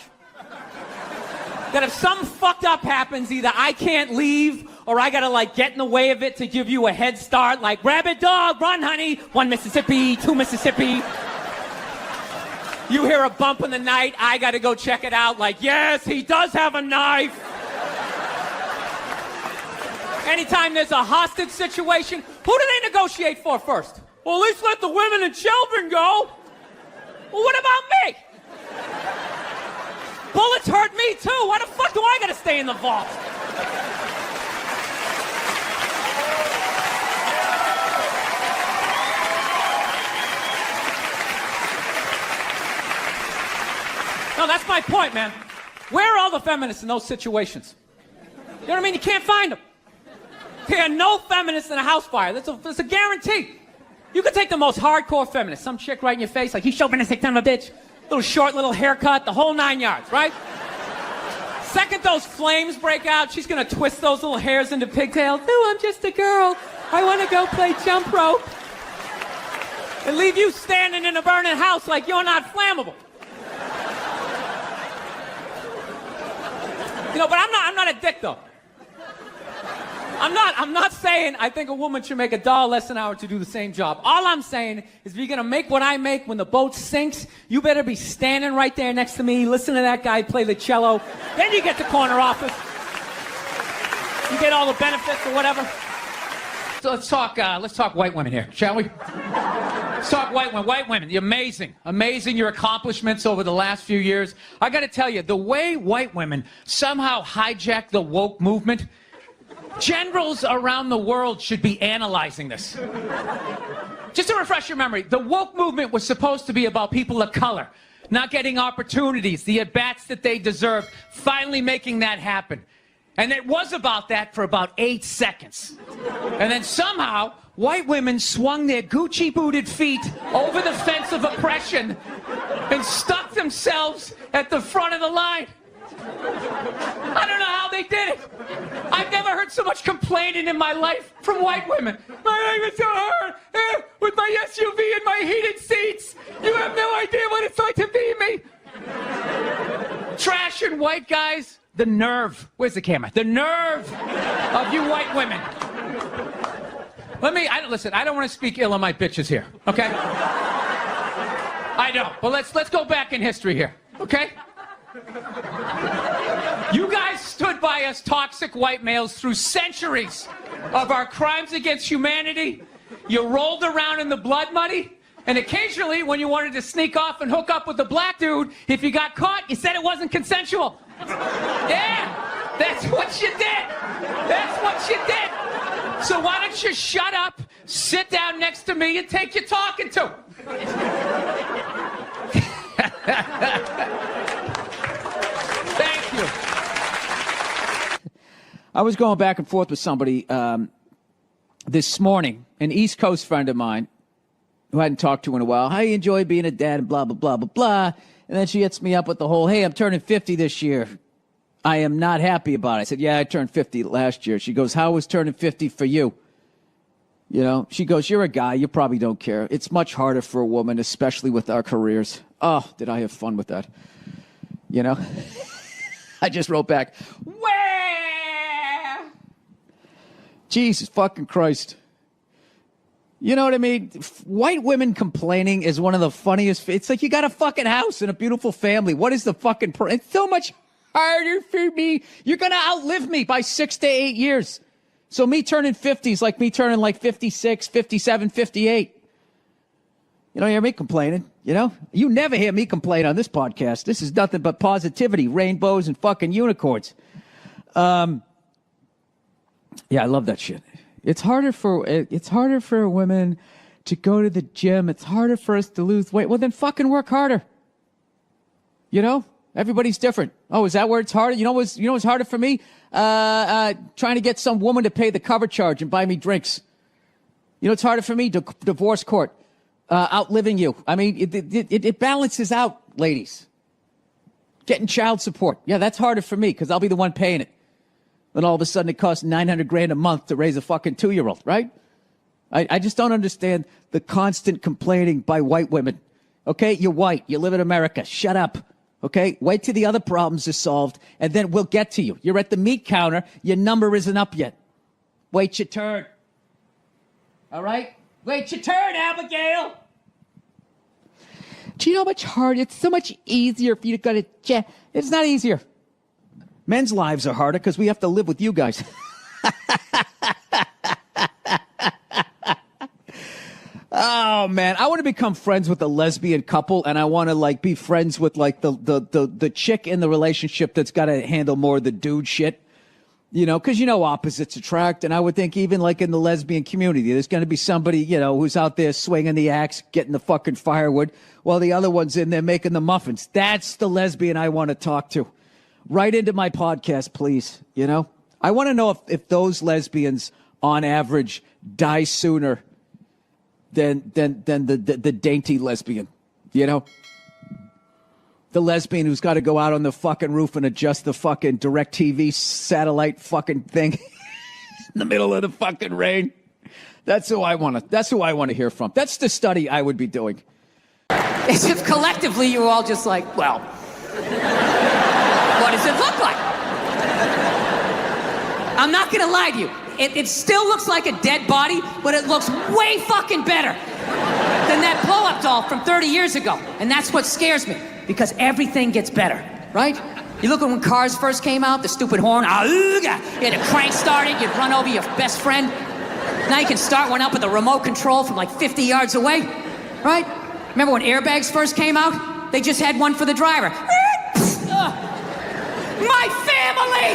That if something fucked up happens, either I can't leave or I gotta, like, get in the way of it to give you a head start, like, rabid dog, run, honey, 1 Mississippi, 2 Mississippi. You hear a bump in the night, I gotta go check it out, like, yes, he does have a knife. Anytime there's a hostage situation, Who do they negotiate for first? Well, at least let the women and children go. Well, what about me? Bullets hurt me too. Why the fuck do I gotta stay in the vault? No, that's my point, man. Where are all the feminists in those situations? You know what I mean? You can't find them. There are no feminists in a house fire. That's a guarantee. You could take the most hardcore feminist, some chick right in your face, like, he's chauvinistic son of a bitch. Little short, little haircut, the whole 9 yards, right? Second those flames break out, she's gonna twist those little hairs into pigtails. No, I'm just a girl. I wanna go play jump rope. And leave you standing in a burning house like you're not flammable. You know, but I'm not a dick, though. I'm not saying I think a woman should make $1 less an hour to do the same job. All I'm saying is if you're gonna make what I make when the boat sinks, you better be standing right there next to me, listen to that guy play the cello. Then you get the corner office. You get all the benefits or whatever. So let's talk white women here, shall we? Let's talk white women. White women, you're amazing. Amazing your accomplishments over the last few years. I gotta tell you, the way white women somehow hijacked the woke movement, generals around the world should be analyzing this. Just to refresh your memory, the woke movement was supposed to be about people of color not getting opportunities, the at-bats that they deserved, finally making that happen. And it was about that for about 8 seconds. And then somehow, white women swung their Gucci-booted feet over the fence of oppression and stuck themselves at the front of the line. I don't know how they did it. I've never heard so much complaining in my life from white women. My life is so hard with my SUV and my heated seats. You have no idea what it's like to be me. Trash and white guys, the nerve. Where's the camera? The nerve of you white women. Listen, I don't want to speak ill of my bitches here, okay? I don't, but let's go back in history here, okay? You guys stood by us toxic white males through centuries of our crimes against humanity. You rolled around in the blood money, and occasionally when you wanted to sneak off and hook up with a black dude, if you got caught, you said it wasn't consensual. Yeah, that's what you did. That's what you did. So why don't you shut up, sit down next to me, and take your talking to. Thank you. I was going back and forth with somebody this morning, an East Coast friend of mine who I hadn't talked to in a while. How you enjoy being a dad and blah, blah, blah, blah, blah. And then she hits me up with the whole, hey, I'm turning 50 this year. I am not happy about it. I said, yeah, I turned 50 last year. She goes, how was turning 50 for you? You know, she goes, you're a guy. You probably don't care. It's much harder for a woman, especially with our careers. Oh, did I have fun with that? You know? I just wrote back, where? Jesus fucking Christ. You know what I mean? White women complaining is one of the funniest. It's like you got a fucking house and a beautiful family. What is the fucking... It's so much harder for me. You're going to outlive me by 6 to 8 years. So me turning 50 is like me turning like 56, 57, 58. You don't hear me complaining, you know? You never hear me complain on this podcast. This is nothing but positivity, rainbows, and fucking unicorns. Yeah, I love that shit. It's harder for women to go to the gym. It's harder for us to lose weight. Well, then fucking work harder. You know? Everybody's different. Oh, is that where it's harder? You know what's harder for me? Trying to get some woman to pay the cover charge and buy me drinks. You know what's harder for me? Divorce court. Outliving you. I mean, it balances out, ladies. Getting child support. Yeah, that's harder for me because I'll be the one paying it. Then all of a sudden it costs $900,000 a month to raise a fucking 2-year-old, right? I just don't understand the constant complaining by white women. Okay, you're white. You live in America. Shut up. Okay, wait till the other problems are solved, and then we'll get to you. You're at the meat counter. Your number isn't up yet. Wait your turn. All right? Wait your turn, Abigail. Do you know how much harder? It's so much easier for you to go to jail. It's not easier. Men's lives are harder because we have to live with you guys. Oh man, I want to become friends with a lesbian couple, and I want to like be friends with like the chick in the relationship that's got to handle more of the dude shit. You know, because you know opposites attract, and I would think even like in the lesbian community, there's going to be somebody, you know, who's out there swinging the axe, getting the fucking firewood, while the other one's in there making the muffins. That's the lesbian I want to talk to. Right into my podcast, please. You know, I want to know if those lesbians, on average, die sooner than the dainty lesbian. You know. The lesbian who's got to go out on the fucking roof and adjust the fucking DirecTV satellite fucking thing in the middle of the fucking rain. That's who I want to hear from. That's the study I would be doing. As if collectively you were all just like, well, what does it look like? I'm not gonna lie to you. It still looks like a dead body, but it looks way fucking better than that blow-up doll from 30 years ago. And that's what scares me. Because everything gets better, right? You look at when cars first came out, the stupid horn, you had a crank start it, you'd run over your best friend. Now you can start one up with a remote control from like 50 yards away, right? Remember when airbags first came out? They just had one for the driver. My family!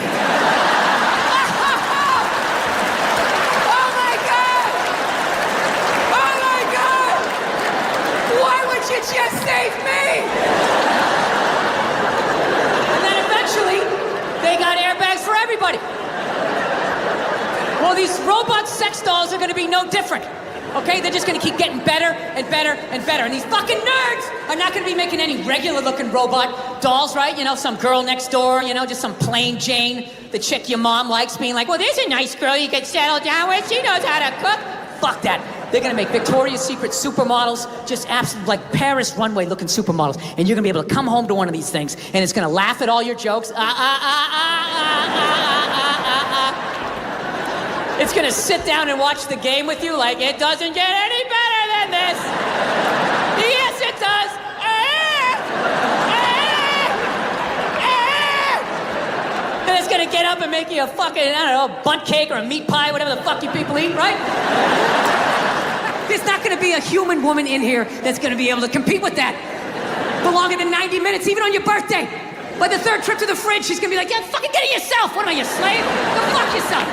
Oh my God! Oh my God! Why would you just save me? And then eventually, they got airbags for everybody. Well, these robot sex dolls are gonna be no different. Okay, they're just gonna keep getting better and better and better. And these fucking nerds are not gonna be making any regular looking robot dolls, right? You know, some girl next door, you know, just some plain Jane, the chick your mom likes, being like, well, there's a nice girl you can settle down with, she knows how to cook. Fuck that. They're gonna make Victoria's Secret supermodels, just absolute, like Paris runway looking supermodels. And you're gonna be able to come home to one of these things, and it's gonna laugh at all your jokes. It's gonna sit down and watch the game with you like, it doesn't get any better than this. Yes, it does. And it's gonna get up and make you a fucking, I don't know, bunt cake or a meat pie, whatever the fuck you people eat, right? There's not gonna be a human woman in here that's gonna be able to compete with that. Belonging in 90 minutes, even on your birthday. By the third trip to the fridge, she's gonna be like, yeah, fucking get it yourself. What am I, your slave? Go fuck yourself.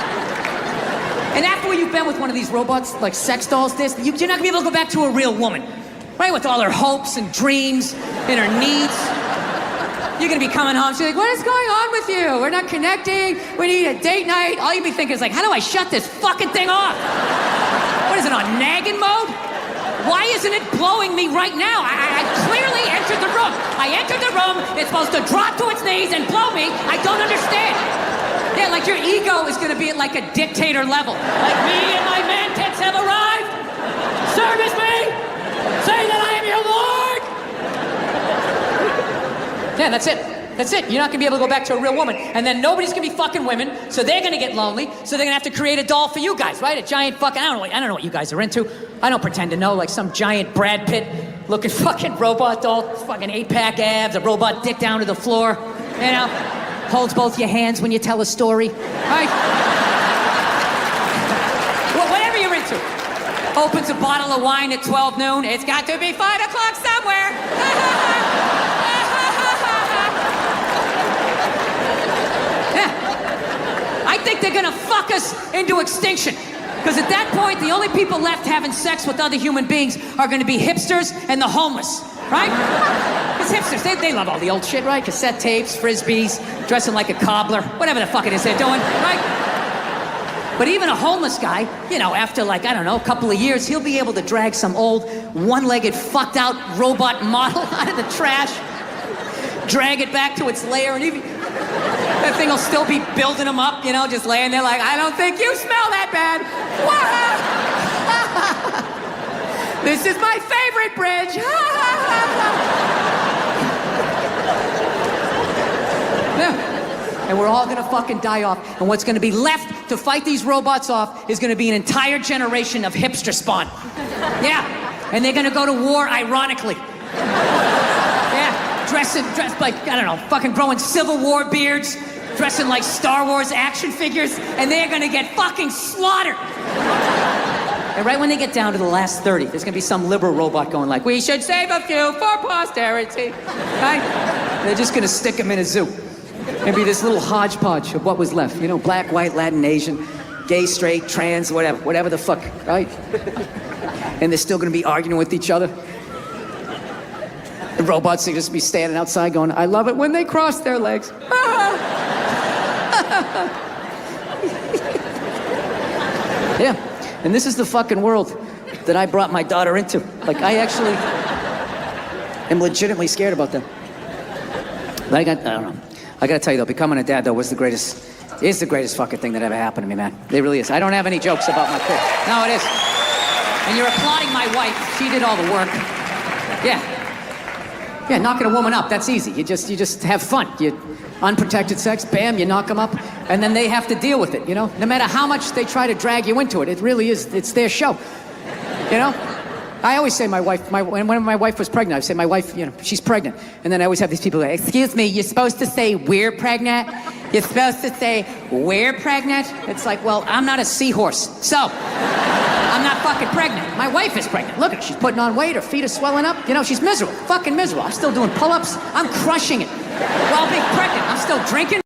And after you've been with one of these robots, like sex dolls, you're not gonna be able to go back to a real woman, right? With all her hopes and dreams and her needs. You're gonna be coming home, she's like, what is going on with you? We're not connecting, we need a date night. All you'll be thinking is like, how do I shut this fucking thing off? What is it, on nagging mode? Why isn't it blowing me right now? I clearly entered the room. I entered the room, it's supposed to drop to its knees and blow me. I don't understand. Yeah, like your ego is gonna be at like a dictator level. Like, me and my man tits have arrived. Service me. Say that I am your lord. Yeah, that's it. That's it. You're not gonna be able to go back to a real woman. And then nobody's gonna be fucking women, so they're gonna get lonely, so they're gonna have to create a doll for you guys, right? A giant fucking, I don't know what you guys are into. I don't pretend to know, like some giant Brad Pitt looking fucking robot doll, fucking 8-pack abs, a robot dick down to the floor, you know? Holds both your hands when you tell a story. Right? Well, whatever you're into. Opens a bottle of wine at 12 noon. It's got to be 5 o'clock somewhere. Yeah. I think they're gonna fuck us into extinction. Because at that point, the only people left having sex with other human beings are gonna be hipsters and the homeless. Right? Because hipsters, they love all the old shit, right? Cassette tapes, frisbees, dressing like a cobbler, whatever the fuck it is they're doing, right? But even a homeless guy, you know, after like, I don't know, a couple of years, he'll be able to drag some old one-legged fucked out robot model out of the trash, drag it back to its lair, and even that thing will still be building him up, you know, just laying there like, I don't think you smell that bad. This is my favorite bridge. Yeah. And we're all gonna fucking die off. And what's gonna be left to fight these robots off is gonna be an entire generation of hipster spawn. Yeah. And they're gonna go to war ironically. Yeah. Dressed like, I don't know, fucking growing Civil War beards, dressing like Star Wars action figures, and they're gonna get fucking slaughtered. And right when they get down to the last 30, there's gonna be some liberal robot going like, we should save a few for posterity, right? And they're just gonna stick them in a zoo. Maybe this little hodgepodge of what was left. You know, black, white, Latin, Asian, gay, straight, trans, whatever the fuck, right? And they're still gonna be arguing with each other. The robots will just be standing outside going, I love it when they cross their legs. Yeah, and this is the fucking world that I brought my daughter into. Like, I actually am legitimately scared about that. But I don't know. I gotta tell you though, becoming a dad though is the greatest fucking thing that ever happened to me, man. It really is. I don't have any jokes about my kid. No, it is. And you're applauding my wife. She did all the work. Yeah, knocking a woman up, that's easy. You just have fun. You unprotected sex, bam, you knock them up, and then they have to deal with it, you know? No matter how much they try to drag you into it, it really is, it's their show, you know? I always say my wife, when my wife was pregnant, I would say my wife, you know, she's pregnant. And then I always have these people like, excuse me, you're supposed to say we're pregnant? You're supposed to say we're pregnant? It's like, well, I'm not a seahorse, so I'm not fucking pregnant. My wife is pregnant. Look at her, she's putting on weight, her feet are swelling up. You know, she's miserable, fucking miserable. I'm still doing pull-ups, I'm crushing it. While being pregnant, I'm still drinking.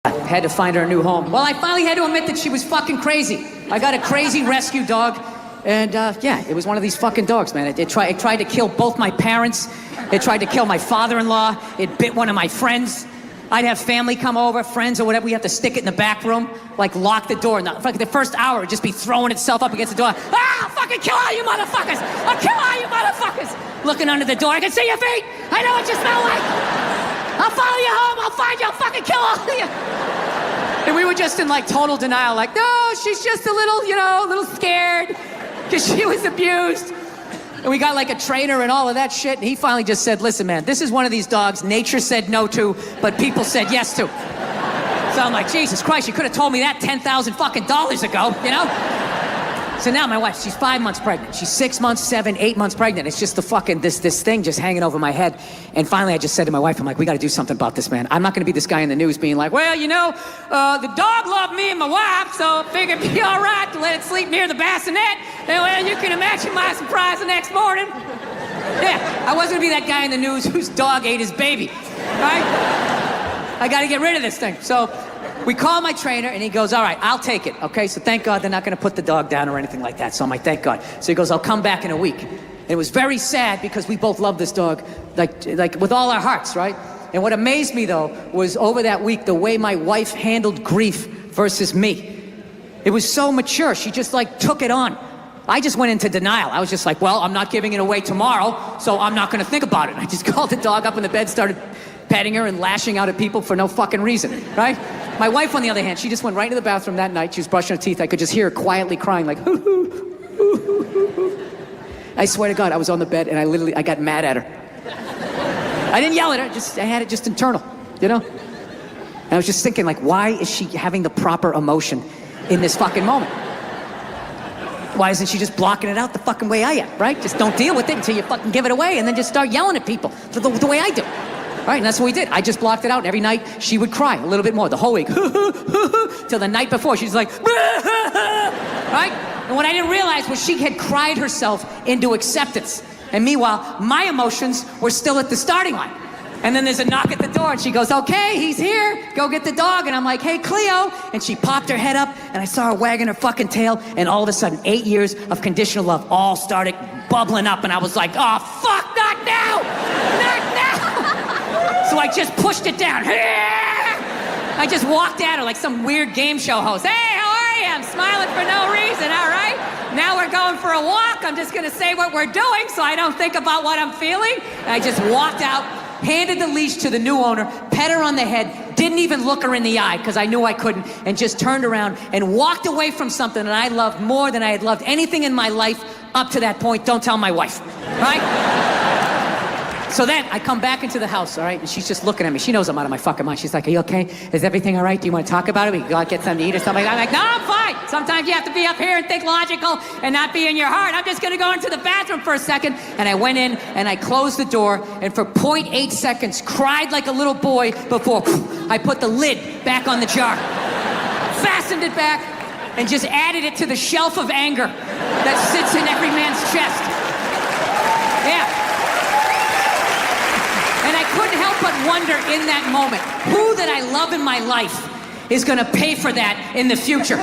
I had to find her a new home. Well, I finally had to admit that she was fucking crazy. I got a crazy rescue dog, and yeah, it was one of these fucking dogs, man. It tried to kill both my parents. It tried to kill my father-in-law. It bit one of my friends. I'd have family come over, friends or whatever. We have to stick it in the back room, like lock the door. The first hour would just be throwing itself up against the door. Ah, I'll fucking kill all you motherfuckers! I'll kill all you motherfuckers! Looking under the door, I can see your feet! I know what you smell like! I'll follow you home, I'll find you, I'll fucking kill all of you! And we were just in like total denial, like, no, she's just a little, you know, a little scared, because she was abused. And we got like a trainer and all of that shit, and he finally just said, listen, man, this is one of these dogs nature said no to, but people said yes to. So I'm like, Jesus Christ, you could have told me that $10,000 fucking dollars ago, you know? So now my wife, she's 5 months pregnant. She's 6 months, 7, 8 months pregnant. It's just the fucking, this thing just hanging over my head. And finally I just said to my wife, I'm like, we gotta do something about this, man. I'm not gonna be this guy in the news being like, well, you know, the dog loved me and my wife, so I figured it'd be all right to let it sleep near the bassinet. And well, you can imagine my surprise the next morning. Yeah, I wasn't gonna be that guy in the news whose dog ate his baby, right? I gotta get rid of this thing. So we call my trainer, and he goes, all right, I'll take it, okay? So thank God they're not going to put the dog down or anything like that. So I'm like, thank God. So he goes, I'll come back in a week. And it was very sad because we both love this dog, like with all our hearts, right? And what amazed me, though, was over that week, the way my wife handled grief versus me. It was so mature. She just, like, took it on. I just went into denial. I was just like, well, I'm not giving it away tomorrow, so I'm not going to think about it. I just called the dog up in the bed, started petting her and lashing out at people for no fucking reason, right? My wife, on the other hand, she just went right into the bathroom that night. She was brushing her teeth. I could just hear her quietly crying like, hoo, hoo, hoo, hoo, hoo. I swear to God, I was on the bed and I got mad at her. I didn't yell at her, I had it just internal, you know? And I was just thinking like, why is she having the proper emotion in this fucking moment? Why isn't she just blocking it out the fucking way I am, right? Just don't deal with it until you fucking give it away and then just start yelling at people the way I do. Right, and that's what we did. I just blocked it out, and every night she would cry a little bit more, the whole week. Till the night before, she's like, right? And what I didn't realize was she had cried herself into acceptance. And meanwhile, my emotions were still at the starting line. And then there's a knock at the door, and she goes, okay, he's here. Go get the dog. And I'm like, hey, Cleo. And she popped her head up, and I saw her wagging her fucking tail, and all of a sudden, 8 years of conditional love all started bubbling up, and I was like, oh, fuck, not now! Not now! So I just pushed it down. I just walked at her like some weird game show host. Hey, how are you? I'm smiling for no reason, all right? Now we're going for a walk. I'm just gonna say what we're doing so I don't think about what I'm feeling. And I just walked out, handed the leash to the new owner, pet her on the head, didn't even look her in the eye because I knew I couldn't, and just turned around and walked away from something that I loved more than I had loved anything in my life up to that point. Don't tell my wife, right? So then I come back into the house, all right, and she's just looking at me. She knows I'm out of my fucking mind. She's like, are you okay? Is everything all right? Do you want to talk about it? We can go out, get something to eat or something like that. I'm like, no, I'm fine. Sometimes you have to be up here and think logical and not be in your heart. I'm just going to go into the bathroom for a second. And I went in and I closed the door and for 0.8 seconds cried like a little boy before I put the lid back on the jar. Fastened it back and just added it to the shelf of anger that sits in every man's chest. Yeah. And I couldn't help but wonder in that moment, who that I love in my life is gonna pay for that in the future?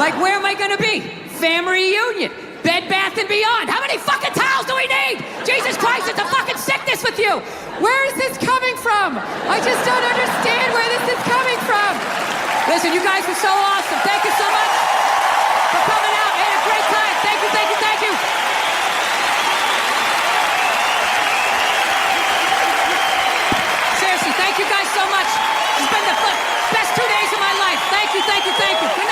Like, where am I gonna be? Family reunion, Bed Bath & Beyond. How many fucking towels do we need? Jesus Christ, it's a fucking sickness with you. Where is this coming from? I just don't understand where this is coming from. Listen, you guys were so awesome. Thank you so much for coming out. I had a great time. Thank you, thank you, thank you. Seriously, thank you guys so much. It's been the best 2 days of my life. Thank you, thank you, thank you.